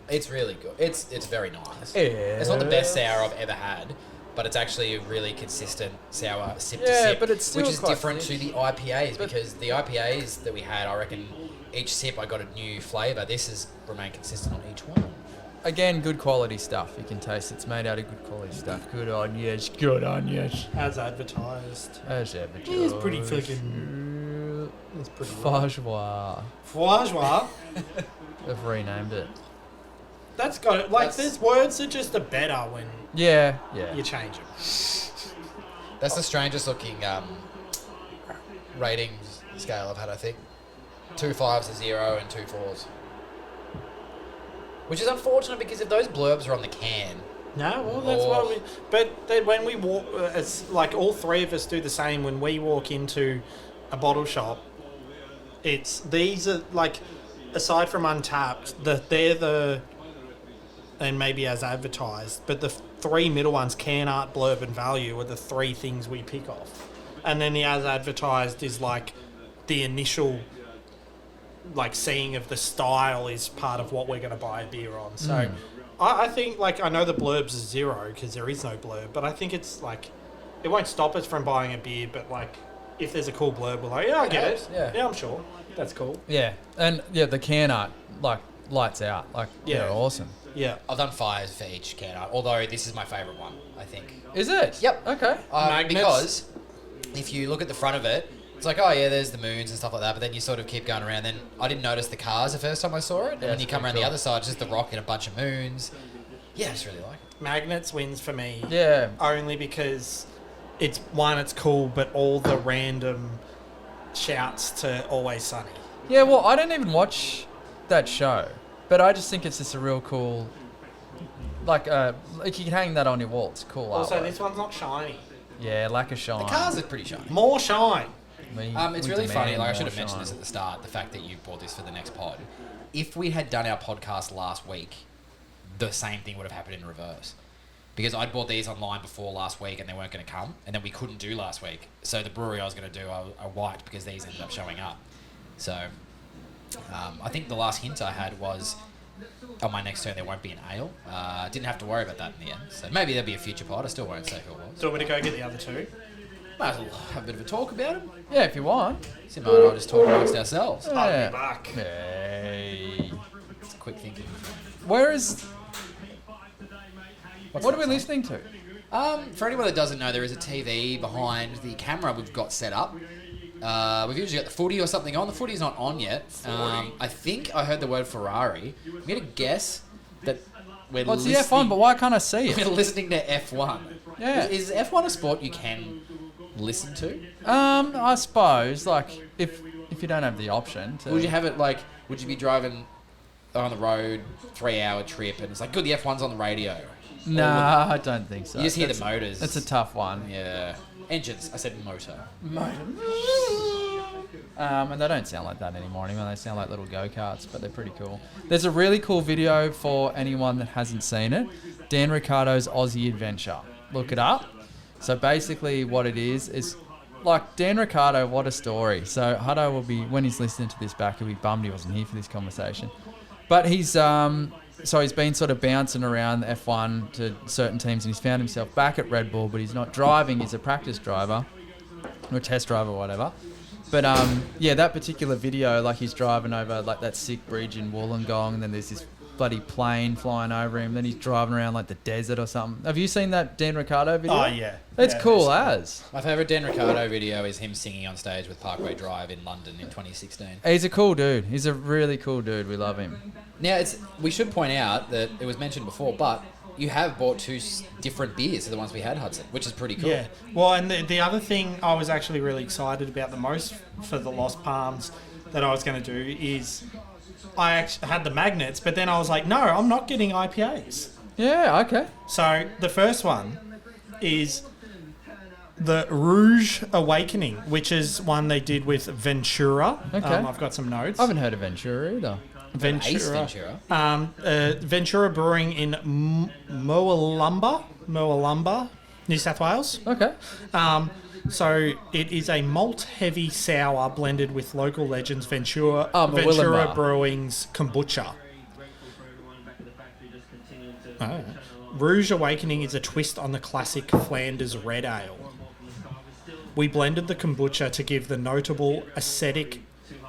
It's really good. It's very nice. Yeah. It's not the best sour I've ever had, but it's actually a really consistent sour sip to Yeah, sip, but it's still which is quite different thick. to the IPAs because the IPAs that we had, I reckon each sip I got a new flavour. This has remained consistent on each one. Again, good quality stuff. You can taste it's made out of good quality stuff. Good on yes, good on yes. As advertised. As advertised. It's pretty fucking. It's pretty. Feijoa. Feijoa. They've renamed it. That's got it. Like, That's- there's words that just are better when Yeah. you change them. That's the strangest looking ratings scale I've had, I think. 2 5s, a 0, and 2 4s. Which is unfortunate because if those blurbs are on the can, No, well, that's Oh. why we. But then when we walk, it's like all three of us do the same when we walk into a bottle shop. These are like, aside from Untapped, they're the, and maybe as advertised, but three middle ones, can, art, blurb, and value, are the three things we pick off. And then the as advertised is like the initial like seeing of the style is part of what we're going to buy a beer on. So I think, like, I know the blurb's is 0 because there is no blurb, but I think it's like, it won't stop us from buying a beer, but like, if there's a cool blurb, we're like, yeah, I get it. Yeah, I'm sure. That's cool. Yeah, and the can art, like, lights out. Like, they're awesome. Yeah. I've done 5 for each can art, although this is my favourite one, I think. Is it? Yep. Okay. Because if you look at the front of it, it's like, oh yeah, there's the moons and stuff like that, but then you sort of keep going around. Then I didn't notice the cars the first time I saw it, and when you come around the other side, it's just the rock and a bunch of moons. Yeah, I just really like it. Magnets wins for me. Yeah. Only because it's cool, but all the random shouts to Always Sunny. Yeah, well, I don't even watch that show, but I just think it's just a real cool, like you can hang that on your wall. It's cool. Also, artwork. this one's not shiny. Yeah, lack of shine. The cars are pretty shiny. More shine. It's really funny. Like, I should have mentioned this at the start. The fact that you bought this for the next pod. If we had done our podcast last week, the same thing would have happened in reverse. Because I'd bought these online before last week and they weren't going to come, and then we couldn't do last week. So the brewery I was going to do, I wiped because these ended up showing up. So I think the last hint I had was on my next turn there won't be an ale. Didn't have to worry about that in the end. So maybe there'll be a future pod. I still won't say who it was. Do you want me to go get the other two? Might as well have a bit of a talk about them. Yeah, if you want. Simon and I'll just talk amongst ourselves. Yeah. I'll be back. Hey. It's quick thinking. Where is... What are we listening to? For anyone that doesn't know, there is a TV behind the camera we've got set up. We've usually got the footy or something on. The footy's not on yet. I think I heard the word Ferrari. I'm going to guess that we're Well, it's the listening... F1, but why can't I see We're it? listening to F1. Yeah. Is F1 a sport you can listen to? I suppose, like, if you don't have the option to... Would you have it, like, would you be driving on the road, 3-hour trip, and it's like, good, the F1's on the radio? Nah, I don't think so. You just hear the motors. It's a tough one. Yeah. Engines. I said motor. And they don't sound like that anymore anyway. They sound like little go-karts, but they're pretty cool. There's a really cool video for anyone that hasn't seen it. Dan Ricciardo's Aussie Adventure. Look it up. So basically what it is like Dan Ricciardo, what a story. So Hudo will be, when he's listening to this back, he'll be bummed he wasn't here for this conversation. But he's been sort of bouncing around the F1 to certain teams, and he's found himself back at Red Bull, but he's not driving. He's a practice driver or a test driver or whatever. But that particular video, like he's driving over like that sick bridge in Wollongong, and then there's this bloody plane flying over him. Then he's driving around like the desert or something. Have you seen that Dan Ricciardo video? Oh, yeah. It's cool that's as. My favourite Dan Ricciardo video is him singing on stage with Parkway Drive in London in 2016. He's a cool dude. He's a really cool dude. We love him. Now, we should point out that it was mentioned before, but you have bought 2 different beers to the ones we had, Hudson, which is pretty cool. Yeah. Well, and the other thing I was actually really excited about the most for the Lost Palms that I was going to do is I actually had the magnets, but then I was like, no, I'm not getting IPAs. Yeah, okay. So the first one is the Rouge Awakening, which is one they did with Ventura. Okay. I've got some notes. I haven't heard of Ventura either. Ace Ventura. Ventura. Ventura Brewing in Moalumba, New South Wales. Okay. So it is a malt-heavy sour blended with local legends Ventura Moalumba. Brewing's kombucha. Oh. Rouge Awakening is a twist on the classic Flanders Red Ale. We blended the kombucha to give the notable aesthetic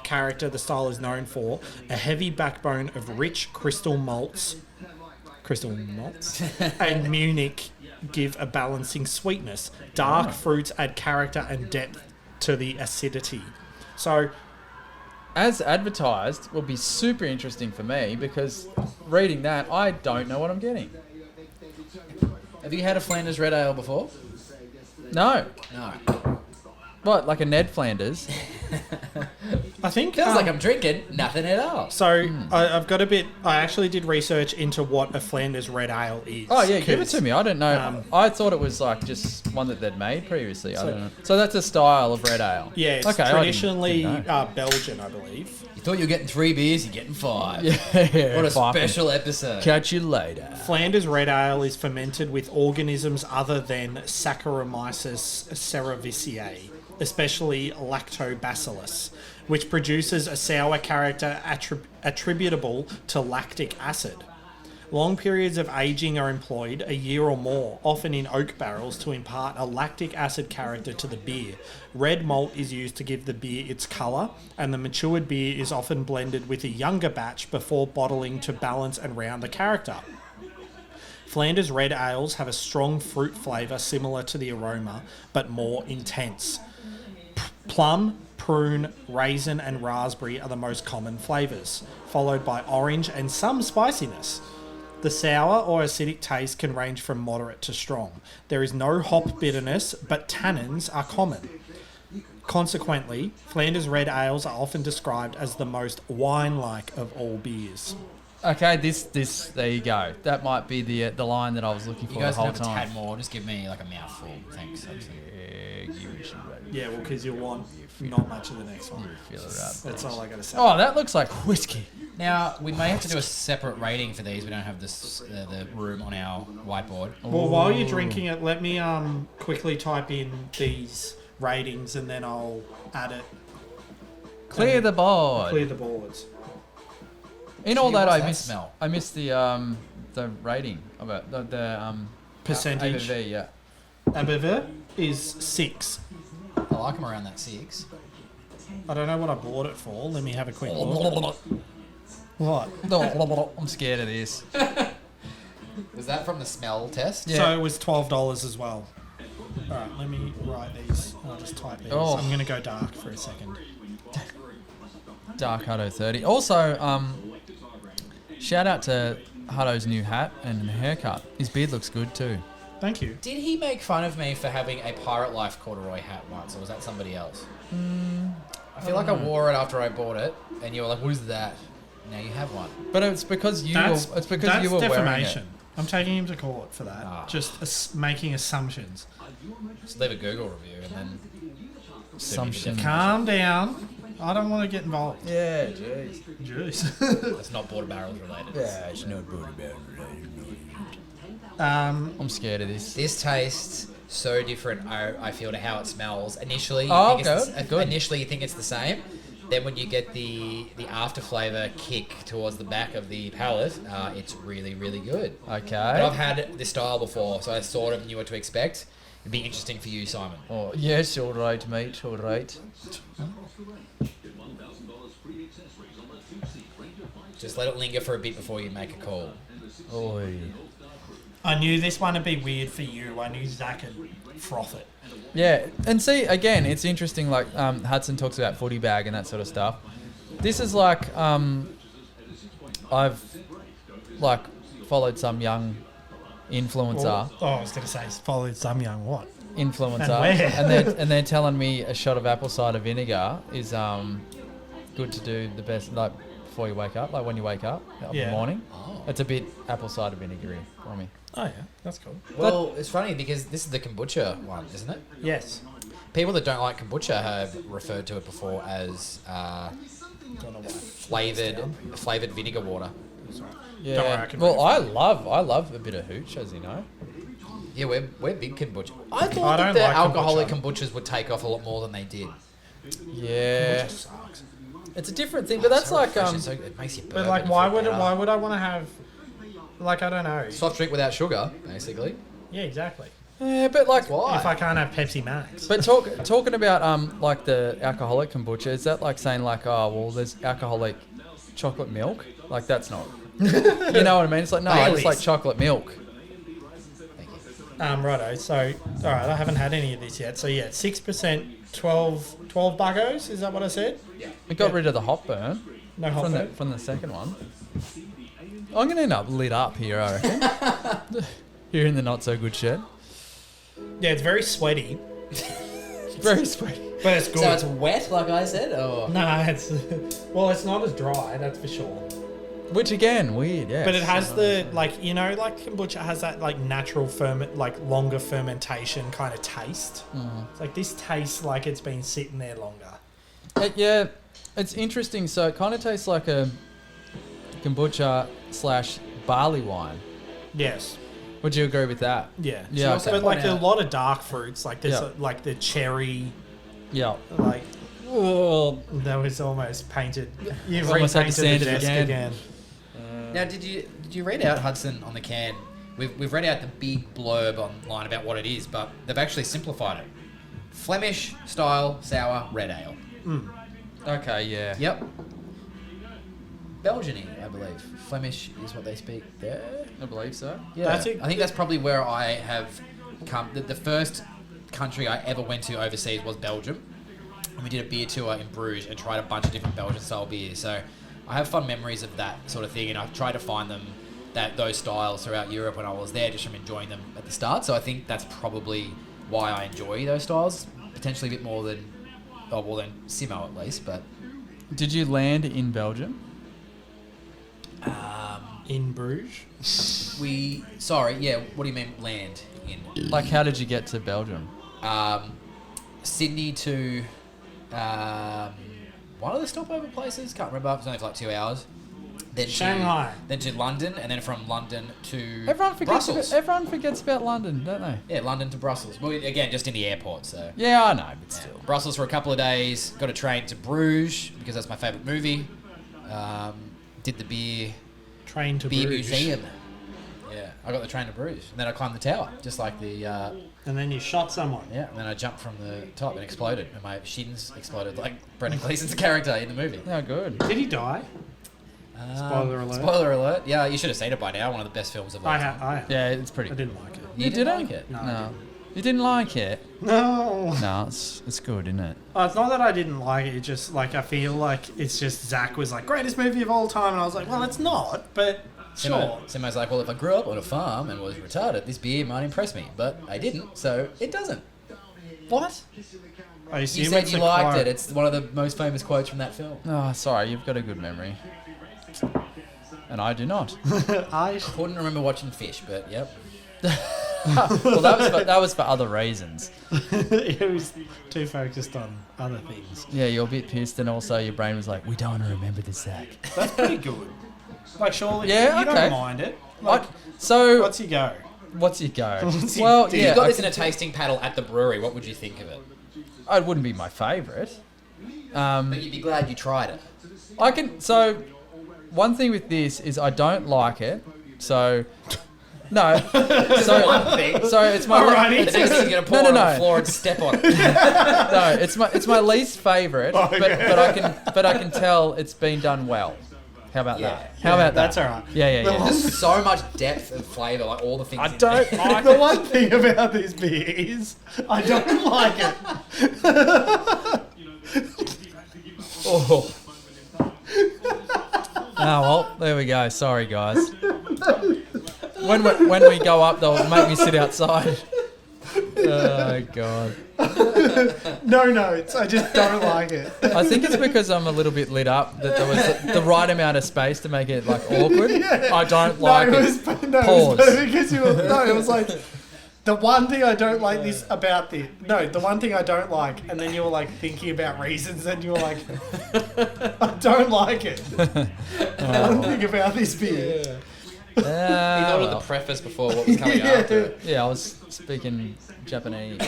character the style is known for, a heavy backbone of rich crystal malts, and Munich give a balancing sweetness. Dark fruits add character and depth to the acidity. So, as advertised, will be super interesting for me because reading that, I don't know what I'm getting. Have you had a Flanders Red Ale before? No. No. What, like a Ned Flanders? I think Feels like I'm drinking nothing at all. So I've got a bit. I actually did research into what a Flanders Red Ale is. Oh yeah, give it to me. I don't know. Um, I thought it was like just one that they'd made previously. I don't know. So that's a style of red ale. Yeah, it's Okay, I traditionally didn't know. Belgian, I believe. You thought you were getting 3 beers, you're getting 5. Yeah, What a fucking special episode. Catch you later. Flanders Red Ale is fermented with organisms other than Saccharomyces cerevisiae, especially Lactobacillus, which produces a sour character attributable to lactic acid. Long periods of aging are employed, a year or more, often in oak barrels, to impart a lactic acid character to the beer. Red malt is used to give the beer its colour, and the matured beer is often blended with a younger batch before bottling to balance and round the character. Flanders Red Ales have a strong fruit flavour similar to the aroma, but more intense. Plum, prune, raisin and raspberry are the most common flavours, followed by orange and some spiciness. The sour or acidic taste can range from moderate to strong. There is no hop bitterness, but tannins are common. Consequently, Flanders Red Ales are often described as the most wine-like of all beers. Okay, this there you go. That might be the line that I was looking for You guys the whole can have a time. tad more. Just give me like a mouthful. Thanks. Yeah, give it a shot. Yeah, well, because you'll want not much of the next one. Feel it up. That's all I got to say. Oh, that looks like whiskey. Now, we may have to do a separate rating for these. We don't have this the room on our whiteboard. Well, while you're drinking it, let me quickly type in these ratings and then I'll add it. Clear the board. Clear the boards. In all Gee, that, what's I that missed. smell? I missed the rating about the Percentage. ABV, yeah. ABV is 6. I like them around that 6. I don't know what I bought it for. Let me have a quick look. What? I'm scared of this. Was that from the smell test? Yeah. So it was $12 as well. Alright, let me write these. I'll just type these. Oh. I'm going to go dark for a second. Dark Hudo 30. Also, shout out to Hudo's new hat and haircut. His beard looks good too. Thank you. Did he make fun of me for having a Pirate Life corduroy hat once, or was that somebody else? I feel like I wore it after I bought it, and you were like, "What is that?" Now you have one. But it's because you That's were wearing it. defamation. I'm taking him to court for that. Ah. Just making assumptions. Just leave a Google review and then. Assumption. Calm down. I don't want to get involved. Yeah, jeez. Jeez. That's not border barrels related. Yeah, it's not good about it. um, I'm scared of this. This tastes so different. I feel to how it smells. Initially, you Oh, think it's good, the, good. Initially, you think it's the same. Then when you get the after flavor kick towards the back of the palate, it's really really good. But I've Okay. had this style before, so I sort of knew what to expect. It'd be interesting for you, Simon. Oh, yes, all right, mate, all right. Just let it linger for a bit before you make a call. Oi. I knew this one would be weird for you. I knew Zach would froth it. Yeah, and see, again, it's interesting, like Hudson talks about footy bag and that sort of stuff. This is like, I've, like, followed some young influencer, Oh, I was going to say, followed some young what? influencer, And where? and they're telling me a shot of apple cider vinegar is good to do the best, like, before you wake up, like when you wake up in Yeah. the morning. Oh. It's a bit apple cider vinegary for me. Oh, yeah. That's cool. Well, it's funny because this is the kombucha one, isn't it? Yes. People that don't like kombucha have referred to it before as Don't know why. flavored vinegar water. Yeah. Don't worry, I can Well, bring it I love a bit of hooch, as you know. Yeah, we're big kombucha. I I thought that don't the like alcoholic kombucha. kombuchas would take off a lot more than they did. Yeah. Kombucha sucks. It's a different thing, but that's So like refreshing, so it makes you But burp like, and why feel better. would I want to have? Like, I don't know. Soft drink without sugar, basically. Yeah, exactly. Yeah, but like, Why? If I can't have Pepsi Max. but talking about like the alcoholic kombucha, is that like saying like, oh well, there's alcoholic chocolate milk? Like that's not. You know what I mean? It's like no, I just Baileys. like chocolate milk. Thank you. Righto. So, all right, I haven't had any of this yet. So yeah, 6%, 12 buggos. Is that what I said? It got Yeah. rid of the hot burn No hot burn. from the second one. I'm gonna end up lit up here, I reckon. Here in the not so good shed. Yeah, it's very sweaty. Very sweaty. But it's good. So it's wet, like I said, or No, it's it's not as dry, that's for sure. Which again, weird, yeah. But it has the like kombucha has that like natural longer fermentation kind of taste. It's like this tastes like it's been sitting there longer. Yeah, it's interesting. So it kind of tastes like a kombucha / barley wine. Yes. Would you agree with that? Yeah. Yeah, So, okay. but like a lot of dark fruits, like this, Yeah. like the cherry, Yeah. like. Oh, that was almost painted. You've Almost had to repainted the sand it desk again. Now, did you read out, Hudson, on the can? We've read out the big blurb online about what it is, but they've actually simplified it. Flemish style sour red ale. Okay, yeah. Yep. Belgian, I believe. Flemish is what they speak there. I believe so. Yeah, That's it. I think that's probably where I have come. The first country I ever went to overseas was Belgium. And we did a beer tour in Bruges and tried a bunch of different Belgian style beers. So I have fond memories of that sort of thing, and I've tried to find them, those styles throughout Europe when I was there, just from enjoying them at the start. So I think that's probably why I enjoy those styles, potentially a bit more than Simo at least. But Did you land in Belgium? In Bruges. what do you mean land in? Like, how did you get to Belgium? Sydney to one of the stopover places, can't remember, it was only for like 2 hours. Then Shanghai. Then to London, and then from London to Everyone Brussels. forgets about London, don't they? Yeah, London to Brussels. Well, again, just in the airport, so. Yeah, I know, but still. Brussels for a couple of days, got a train to Bruges, because that's my favourite movie. Did the beer Train to Bruges Bruges. museum. Yeah, I got the train to Bruges, and then I climbed the tower, just like the... And then you shot someone. yeah, and then I jumped from the top and exploded, and my shins exploded like Brendan Gleeson's character in the movie. Oh, good. Did he die? Spoiler alert. Spoiler alert. Yeah, you should have seen it by now. One of the best films of all I time. have. Yeah, it's pretty I good. didn't like it. You didn't like it? No. I No. didn't. You didn't like it? No. No, it's good, isn't it? It's not that I didn't like it. It's just like I feel like it's just Zach was like greatest movie of all time, and I was like, well, it's not, but sure. Simo's like, well, if I grew up on a farm and was retarded, this beer might impress me. But I didn't, so it doesn't. What? I You assume said it's you a liked quote. it. It's one of the most famous quotes from that film. Oh, sorry, you've got a good memory. And I do not. I Couldn't remember watching Fish, but yep. Well, that was for other reasons. it was too focused on other things. Yeah, you're a bit pissed, and also your brain was like, we don't want to remember this, Zach. That's pretty good. Like surely Yeah, you okay. don't mind it. Like, So, what's your go? what's your go? What's your Well, deal? If yeah, you got I, this in a tasting paddle at the brewery, what would you think of it? it wouldn't be my favourite. But you'd be glad you tried it. I can. So, one thing with this is I don't like it. So, no. So, One thing. so it's my. Alrighty. The next thing you're gonna pour No, it no, on no. the floor and step on it. No, it's my least favourite. Okay. But I can tell it's been done well. How about Yeah. that? How about that? That's alright. Yeah. There's so much depth and flavour, like all the things. I in don't there. like The it. one thing about this beer is I don't like it. Oh. Oh well, there we go. Sorry, guys. When we go up, they'll make me sit outside. Oh god. No notes. I just don't like it. I think it's because I'm a little bit lit up that there was the right amount of space to make it like awkward. Yeah. I don't like no, it. it was Pause. because you were, no, it was like the one thing I don't like this about this. No, the one thing I don't like, and then you were like thinking about reasons, and you were like, I don't like it. One thing about this beer. He thought of the preface before what was coming after it. Yeah, I was speaking Japanese.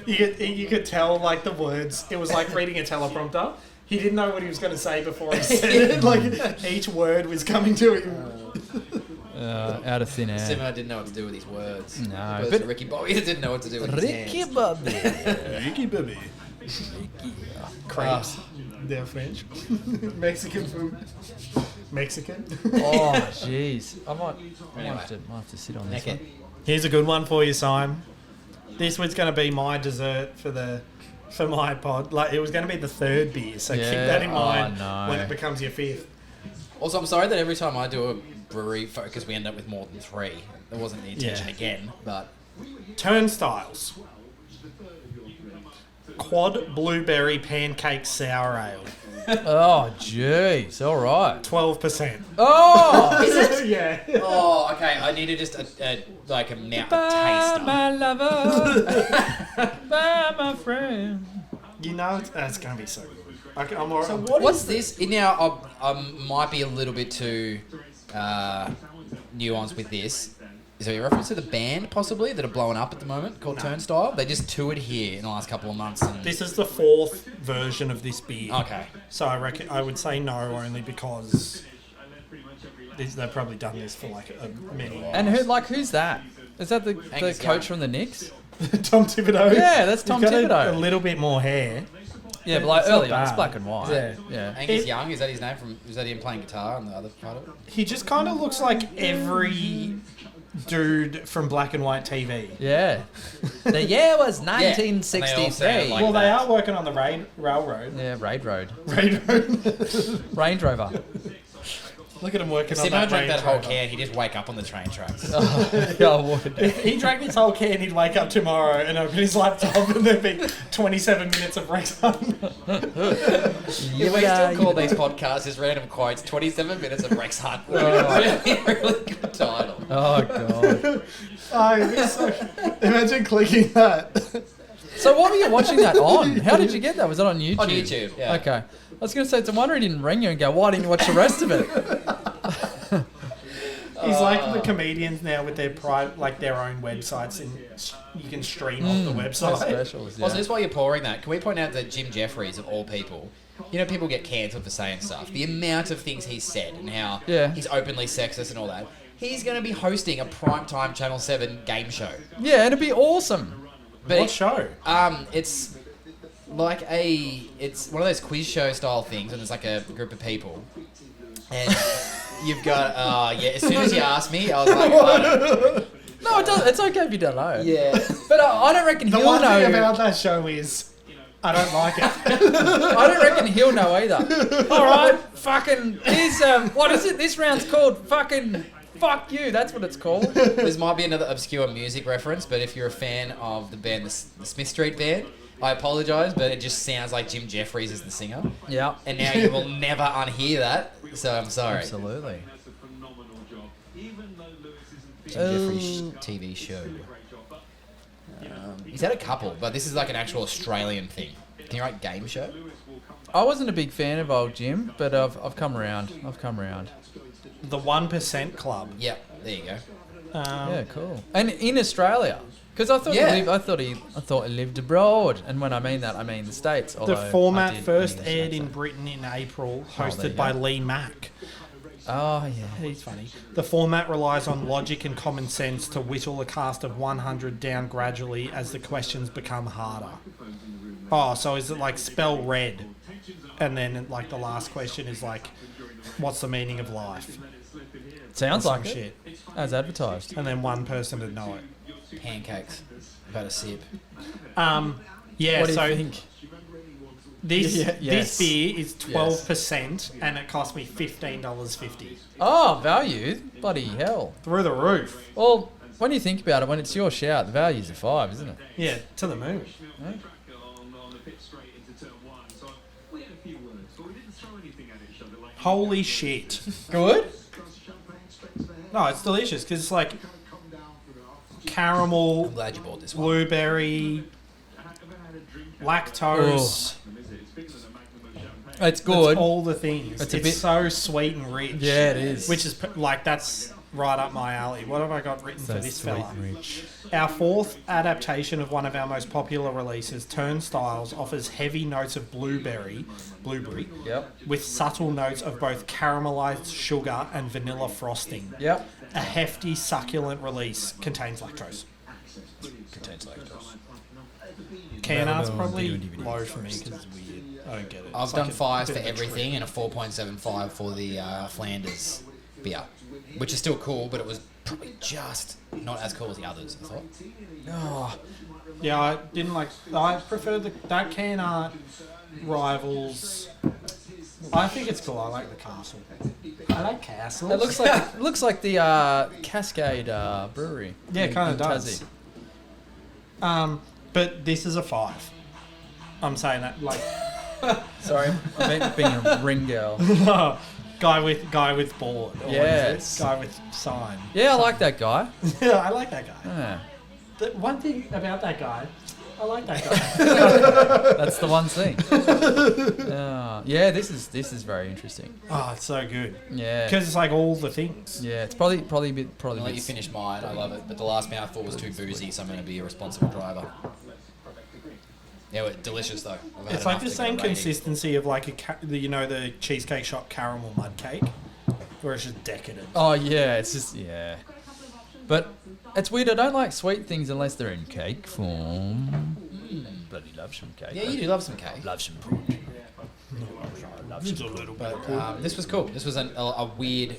You could tell like the words. It was like reading a teleprompter. He didn't know what he was going to say before he said it. Like each word was coming to him. Out of thin air. Simo didn't know what to do with his words. No, But but Ricky Bobby didn't know what to do with his Ricky hands. Bobby. Ricky Bobby. Crepes. They're French. Mexican food. Mexican. Oh, jeez. I might Anyway. have to sit on this Okay. one. Here's a good one for you, Simon. This one's going to be my dessert for my pod. Like it was going to be the third beer, so keep Yeah. that in Oh, mind no. when it becomes your fifth. Also, I'm sorry that every time I do a brewery focus, we end up with more than 3. That wasn't the intention Yeah. again, but Turnstiles. Quad Blueberry Pancake Sour Ale. Oh, jeez. All right. 12%. Oh! Is it? Yeah. Oh, okay. I needed just a taster. my lover. Bye, my friend. You know it's going to be so good. I'm all right. So what's this? Now, I might be a little bit too nuanced with this. Is there a reference to the band, possibly, that are blowing up at the moment, called Turnstile? They just toured here in the last couple of months. And This is the 4th version of this beer. okay. So I would say no, only because they've probably done this for like many years. And who's that? Is that the Angus coach Young. from the Knicks? Tom Thibodeau. Yeah, that's Tom He's got Thibodeau. A little bit more hair. Yeah, but like It's not early on, it's bad. black and white. Yeah. Yeah. Angus Young, is that his name? Is that him playing guitar on the other part of it? He just kind of looks like every dude from black and white TV. Yeah. The year was And they all 1963. sound like Well, they that. are working on the railroad. Yeah, Raid Road. Railroad. Range Rover. Look at him working If on Simo that drank Range that whole Rover. can, he'd just wake up on the train tracks. Yeah, I would. If he drank this whole can, he'd wake up tomorrow and open his laptop and there'd be 27 minutes of Rex Hunt. Yeah, we still call these podcasts just random quotes. 27 minutes of Rex Hunt. Really good title. Oh, God. Oh, it'd be so... Imagine clicking that. So what were you watching that on? How did you get that? Was it on YouTube? On YouTube, yeah. Okay. I was going to say, it's a wonder he didn't ring you and go, why didn't you watch the rest of it? He's like the comedians now with their their own websites, and you can stream off the So website. specials, yeah. Also, just while you're pouring that, can we point out that Jim Jeffries, of all people, you know, people get cancelled for saying stuff. The amount of things he's said and how he's openly sexist and all that. He's going to be hosting a primetime Channel 7 game show. Yeah, and it'd be awesome. But What show? It's like it's one of those quiz show style things, and there's like a group of people, and you've got as soon as you asked me, I was like, I don't know. No, it doesn't. It's okay if you don't know. Yeah. But I don't reckon The he'll one know. thing about that show is I don't like it. I don't reckon he'll know either. All right, fucking. Here's what is it? This round's called fucking. Fuck you. That's what it's called. This might be another obscure music reference, but if you're a fan of the band, the Smith Street Band, I apologise, but it just sounds like Jim Jeffries is the singer. Yeah. And now you will never unhear that, so I'm sorry. Absolutely. Jim Jeffries TV show. He's had a couple, but this is like an actual Australian thing. Can you write game show? I wasn't a big fan of old Jim, but I've come around. The 1% Club. Yep, there you go. Yeah, cool. And in Australia, because I thought Yeah. he lived abroad, and when I mean that, I mean the States. The although I format did first in aired the in States. Britain in April, there you hosted by go. Lee Mack. Oh yeah. He's funny. The format relies on logic and common sense to whittle a cast of 100 down gradually as the questions become harder. Oh, so is it like spell red? And then like the last question is like, what's the meaning of life? Sounds Or like some it. As advertised. And then one person would know it. Pancakes. I've had a sip. Yeah, What do so you think? this Yeah, this yes. beer is 12% and it cost me $15.50. Oh, value! Bloody hell! Through the roof. Well, when you think about it, when it's your shout, the value's a 5, isn't it? Yeah, to the moon. Holy shit. Good. No, it's delicious because it's like caramel, I'm glad you bought this one. blueberry, lactose. It's good. It's all the things. It's It's, a bit- so sweet and rich. Yeah, it is. Which is like, that's right up my alley. What have I got written for So this sweet fella? and rich. Our fourth adaptation of one of our most popular releases, Turnstiles, offers heavy notes of blueberry, Yep. with subtle notes of both caramelized sugar and vanilla frosting. Yep. A hefty, succulent release contains lactose. Contains lactose. Can art's Available on probably DVD. low for me because it's weird. I don't get it. I've It's done like a 5s bit for of a everything treat. and a 4.75 for the Flanders beer, which is still cool, but it was probably just not as cool as the others, I thought. Oh, Yeah, I didn't like. I prefer that can art rivals. I think it's cool. I like the castle. I like castles. it looks like the Cascade Brewery. Yeah, it in- kinda in does. Tassie. But this is a 5. I'm saying that like Sorry, I'm being a ring girl. guy with board. Or Yes. guy with sign. Yeah, I like that guy. Yeah, I like that guy. Yeah. The one thing about that guy, I like that guy. That's the one thing. Yeah, this is very interesting. Oh, it's so good. Yeah. Because it's like all the things. Yeah, it's probably a bit I'll let you finish mine. I love it. But the last mouthful was too boozy, so I'm going to be a responsible driver. Yeah, well, delicious though. I've had It's like enough the to same get a rating. consistency of like the Cheesecake Shop caramel mud cake, where it's just decadent. Oh yeah, it's just But it's weird. I don't like sweet things unless they're in cake form. Bloody love some cake. Yeah, you do love some cake. Love some punch. Just a little bit. But this was cool. This was a weird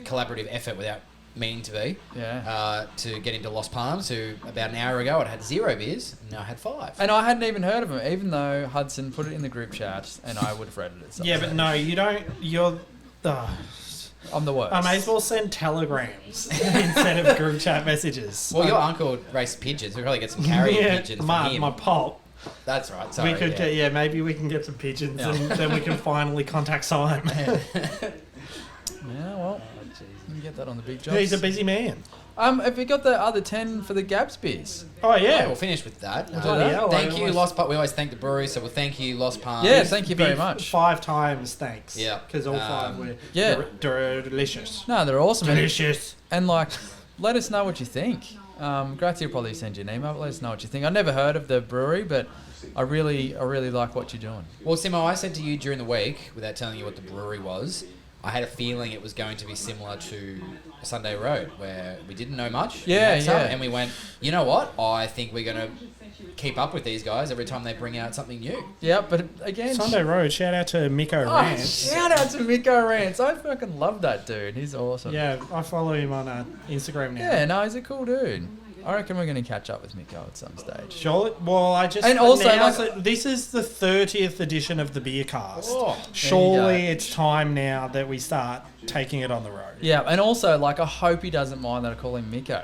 collaborative effort without meaning to be. Yeah. To get into Los Palms, who about an hour ago I'd had 0 beers, and now I had 5. And I hadn't even heard of him, even though Hudson put it in the group chat, and I would have read it at some Yeah, but stage. no, you don't. You're. I'm the worst. I may as well send telegrams instead of group chat messages. Well, your uncle raced pigeons. We probably get some carrier pigeons from my him. pop. That's right. Sorry. We could get maybe we can get some pigeons and then we can finally contact Simon. Yeah, well, you can get that on the big jobs. He's a busy man. Have we got the other 10 for the Gabs beers? Oh Yeah, yeah. we'll finish with that. Bloody hell, Thank I you, almost- Lost Palms. We always thank the brewery, so we'll thank you, Lost Palms. Yeah, thank you very Big much. 5 times, thanks. Yeah. Because all 5 were Yeah. delicious. No, they're awesome. Delicious. And like, let us know what you think. Gratzy will probably send you an email, but let us know what you think. I've never heard of the brewery, but I really like what you're doing. Well, Simo, I said to you during the week, without telling you what the brewery was, I had a feeling it was going to be similar to Sunday Road, where we didn't know much. We Yeah, had some, yeah. And we went, you know what? I think we're going to keep up with these guys every time they bring out something new. Yeah, but again... Sunday Road, shout out to Miko Oh, Rance. shout out to Miko Rance. I fucking love that dude. He's awesome. Yeah, I follow him on Instagram now. Yeah, no, he's a cool dude. I reckon we're going to catch up with Miko at some stage. Surely, well, I just And also, announced like- that this is the 30th edition of the Beercast. Oh, Surely it's time now that we start taking it on the road. Yeah, and also, like, I hope he doesn't mind that I call him Miko.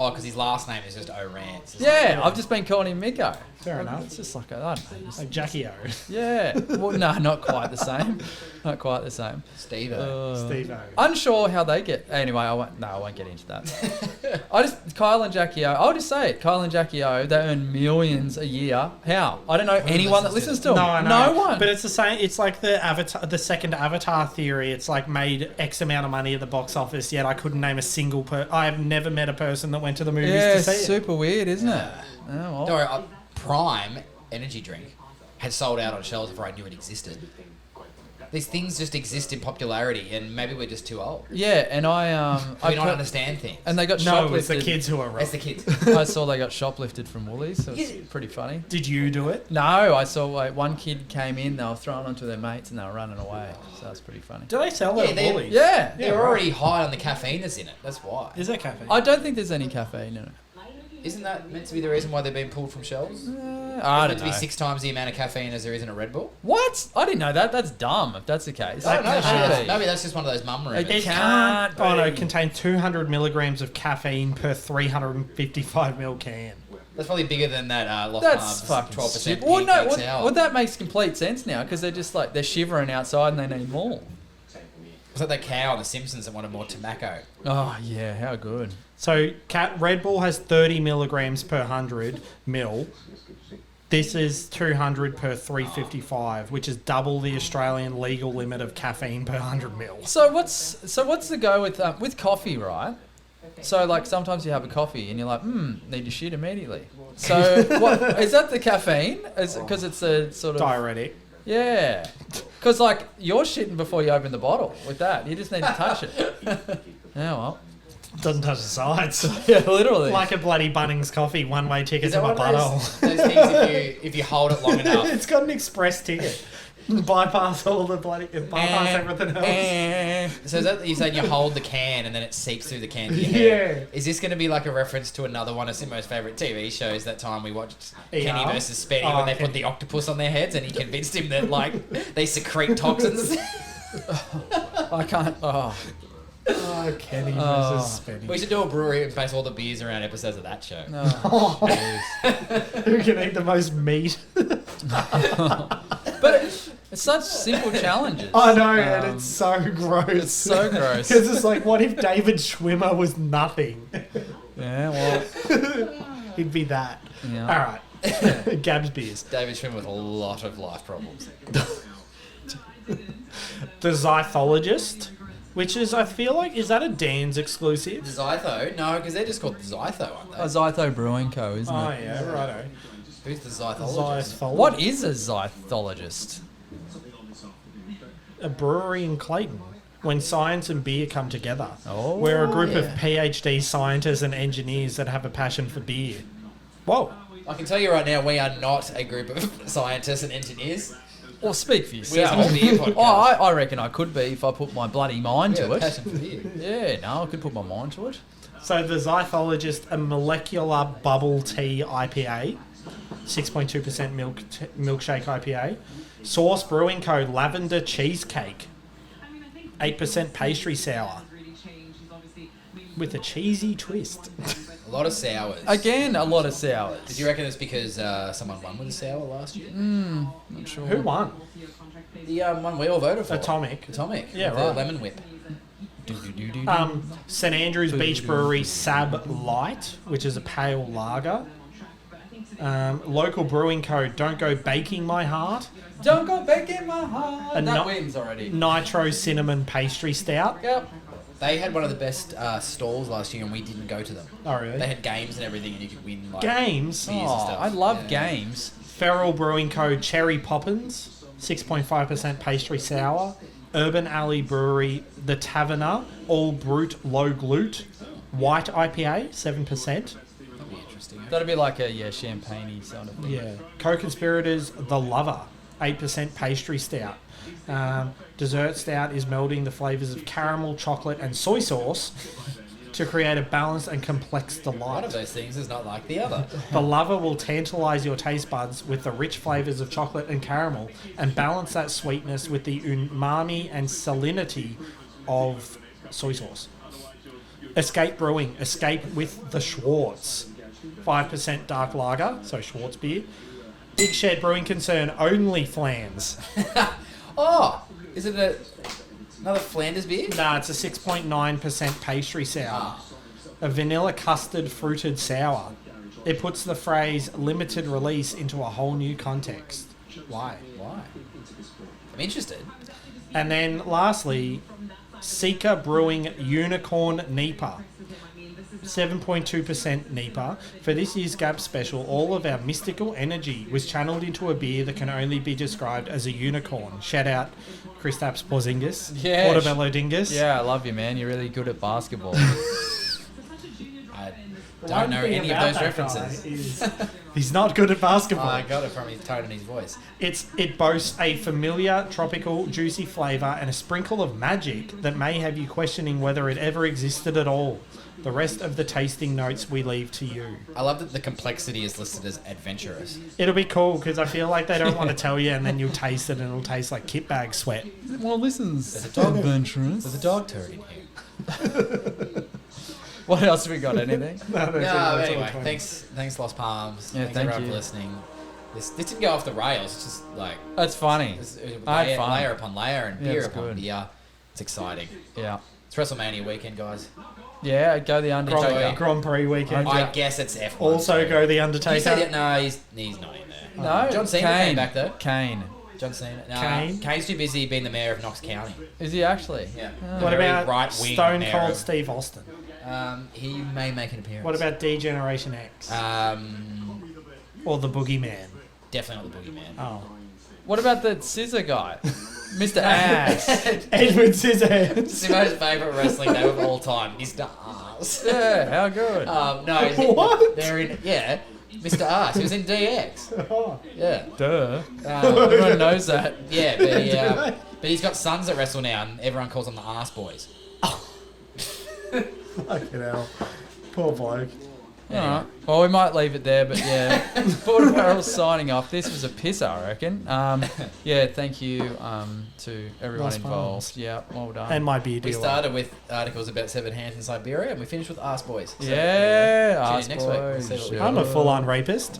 Oh, because his last name is just O'Rance. Yeah, I've just been calling him Miko. Fair enough. It's just like, I don't know. Like Jackie O. Yeah. Well, no, not quite the same. Not quite the same. Steve. Steve O. Unsure how they get. Anyway, I won't get into that. Kyle and Jackie O. I'll just say it. Kyle and Jackie O. They earn millions a year. How? I don't know anyone that listens to them. No, I know. No one. But it's the same. It's like the second Avatar theory. It's like made X amount of money at the box office, yet I couldn't name a single I have never met a person that went to the movies yeah, to see it's it. super weird, isn't it? Oh, well. Don't worry, Prime energy drink had sold out on shelves before I knew it existed. These things just exist in popularity, and maybe we're just too old. Yeah, and We don't understand things. And they got No, shoplifted. it's the kids who are wrong. It's the kids. I saw they got shoplifted from Woolies, so it's pretty funny. Did you do it? No, I saw like one kid came in, they were throwing onto their mates and they were running away. So that's pretty funny. Do they sell Yeah, it at they- Woolies? Yeah. They're right. already high on the caffeine that's in it. That's why. Is there caffeine? I don't think there's any caffeine in it. Isn't that meant to be the reason why they're being pulled from shelves? I It's don't meant to be know. 6 times the amount of caffeine as there is in a Red Bull. What? I didn't know that. That's dumb if that's the case. I don't know. Should be. Maybe that's just one of those mum rumors. It It can't can't. Oh no, be. it contains 200 milligrams of caffeine per 355 ml can. That's probably bigger than that Lost That's Palms fucking 12% stupid. Well, no, pink XL. well, that makes complete sense now because they're just like, they're shivering outside and they need more. It's like that cow on The Simpsons that wanted more tobacco. Oh, yeah, how good. So Red Bull has 30 milligrams per 100 mil. This is 200 per 355, which is double the Australian legal limit of caffeine per 100 mil. So what's the go with coffee, right? So like sometimes you have a coffee and you're like, need to shit immediately. So what is that the caffeine? Because it's a sort of Diuretic. yeah. Because like you're shitting before you open the bottle with that. You just need to touch it. Yeah, well. Doesn't touch the sides. Yeah, literally. Like a bloody Bunnings coffee, one-way ticket Is to that my one of butthole. those things if you hold it long enough? It's got an express ticket. Bypass all the bloody... Bypass everything else. So is that you saying you hold the can and then it seeps through the can to your head? Yeah. Is this going to be like a reference to another one of Simo's favourite TV shows? That time we watched Kenny ER? versus Spenny Oh, when they okay. put the octopus on their heads and he convinced him that like they secrete toxins. I can't. Oh. Oh, Kenny Oh. versus Spenny. We should do a brewery and base all the beers around episodes of that show. No. Who can eat the most meat? But it's such simple challenges. I know, and it's so gross. It's so gross. Because it's like, what if David Schwimmer was nothing? Yeah, well, He'd be that. yeah. All right. Gab's beers. David Schwimmer with a lot of life problems. The Zythologist, which is, I feel like, is that a Dan's exclusive? Zytho? No, because they're just called Zytho, aren't they? Zytho Brewing Co., isn't Oh, it? yeah, righto. Who's the Zythologist? Zythologist. What is a zythologist? A brewery in Clayton. When science and beer come together. Oh, We're a group of yeah. PhD scientists and engineers that have a passion for beer. Whoa. I can tell you right now, we are not a group of scientists and engineers. Well, speak for We're yourself. a beer podcast. Oh, I reckon I could be if I put my bloody mind We have to a it. passion for beer. Yeah, no, I could put my mind to it. So the Zythologist, a molecular bubble tea IPA, 6.2% milkshake IPA. Source Brewing Co. Lavender Cheesecake, 8% pastry sour, with a cheesy twist. A lot of sours. Again, a lot of sours. Did you reckon it's because someone won with a sour last year? Not sure. Who won? The one we all voted for. Atomic. Atomic. Yeah, the right. lemon whip. St Andrews Beach Brewery Sab Light, which is a pale lager. Local Brewing Co. Don't Go Baking My Heart. Don't go back in my heart. And That not- wins already. Nitro Cinnamon Pastry Stout. Yep. They had one of the best stalls last year, and we didn't go to them. Oh, really? They had games and everything, and you could win like Games. beers and Oh, stuff. I love Yeah. games. Feral Brewing Co. Cherry Poppins, 6.5% pastry sour. Urban Alley Brewery The Taverner, All Brute Low Glute. White IPA, 7%. That'd be interesting. That'd be like a champagne-y sort of thing. Yeah. Co-conspirators The Lover, 8% pastry stout. Dessert stout is melding the flavours of caramel, chocolate, and soy sauce to create a balanced and complex One of delight. those things is not like the other. The Lover will tantalise your taste buds with the rich flavours of chocolate and caramel and balance that sweetness with the umami and salinity of soy sauce. Escape Brewing, Escape with the Schwartz, 5% dark lager, so Schwartz beer. Big Shed Brewing Concern, Only Flans. Oh, is it another Flanders beer? Nah, it's a 6.9% pastry sour. A vanilla custard fruited sour. It puts the phrase limited release into a whole new context. Why? Why? I'm interested. And then lastly, Seeker Brewing Unicorn Nipa. 7.2% Nipa. For this year's Gab special, all of our mystical energy was channeled into a beer that can only be described as a unicorn. Shout out Kristaps Porzingis. Yeah. Portobello Dingus. Yeah, I love you, man. You're really good at basketball. I don't know any of those references. He's not good at basketball. I got it from his tone and his voice. It boasts a familiar, tropical, juicy flavour and a sprinkle of magic that may have you questioning whether it ever existed at all. The rest of the tasting notes we leave to you. I love that the complexity is listed as adventurous. It'll be cool because I feel like they don't want to tell you and then you'll taste it and it'll taste like kit bag sweat. Well, listen's There's a dog. adventurous. There's a dog turd in here. What else have we got? Anything? No, anyway, thanks Los Palms. Yeah, thanks thank everyone you. for listening. This didn't go off the rails. It's just like That's funny. it's I had layer, fun. layer upon layer and Yeah, beer it's upon good. beer. It's exciting. Yeah. It's WrestleMania weekend, guys. Yeah, go the Undertaker. Grand Prix weekend. I guess it's F1. Also so- go the You Undertaker. said it, no, he's not in there. No, John Cena Kane. came back though. Kane. John Cena. No, Kane? Kane's too busy being the mayor of Knox County. Is he actually? Yeah. What Very about right-wing Stone mayor Cold of- Steve Austin? He may make an appearance. What about D Generation X? Or the Boogeyman? Definitely not the Boogeyman. Oh. What about the scissor guy? Mr. Ass. Edward Scissorhands. Simo's favourite wrestling name of all time, Mr. Arse. Yeah, how good. No, What? they're in, yeah, Mr. Arse. He was in DX. Oh. Yeah. Duh. Um, Everyone knows that. yeah, but he's got sons that wrestle now, and everyone calls them the Arse Boys. Fucking hell. Poor bloke. Anyway. All right. Well, we might leave it there, but yeah, Border Barrels signing off. This was a pisser, I reckon. Yeah, thank you to everyone Nice involved. Yeah, well done. And my beer We dealer. started with articles about 7 hands in Siberia, and we finished with Ask Boys. So, yeah, tune in ask next week. We'll boys. see what we I'm a Sure. full-on rapist.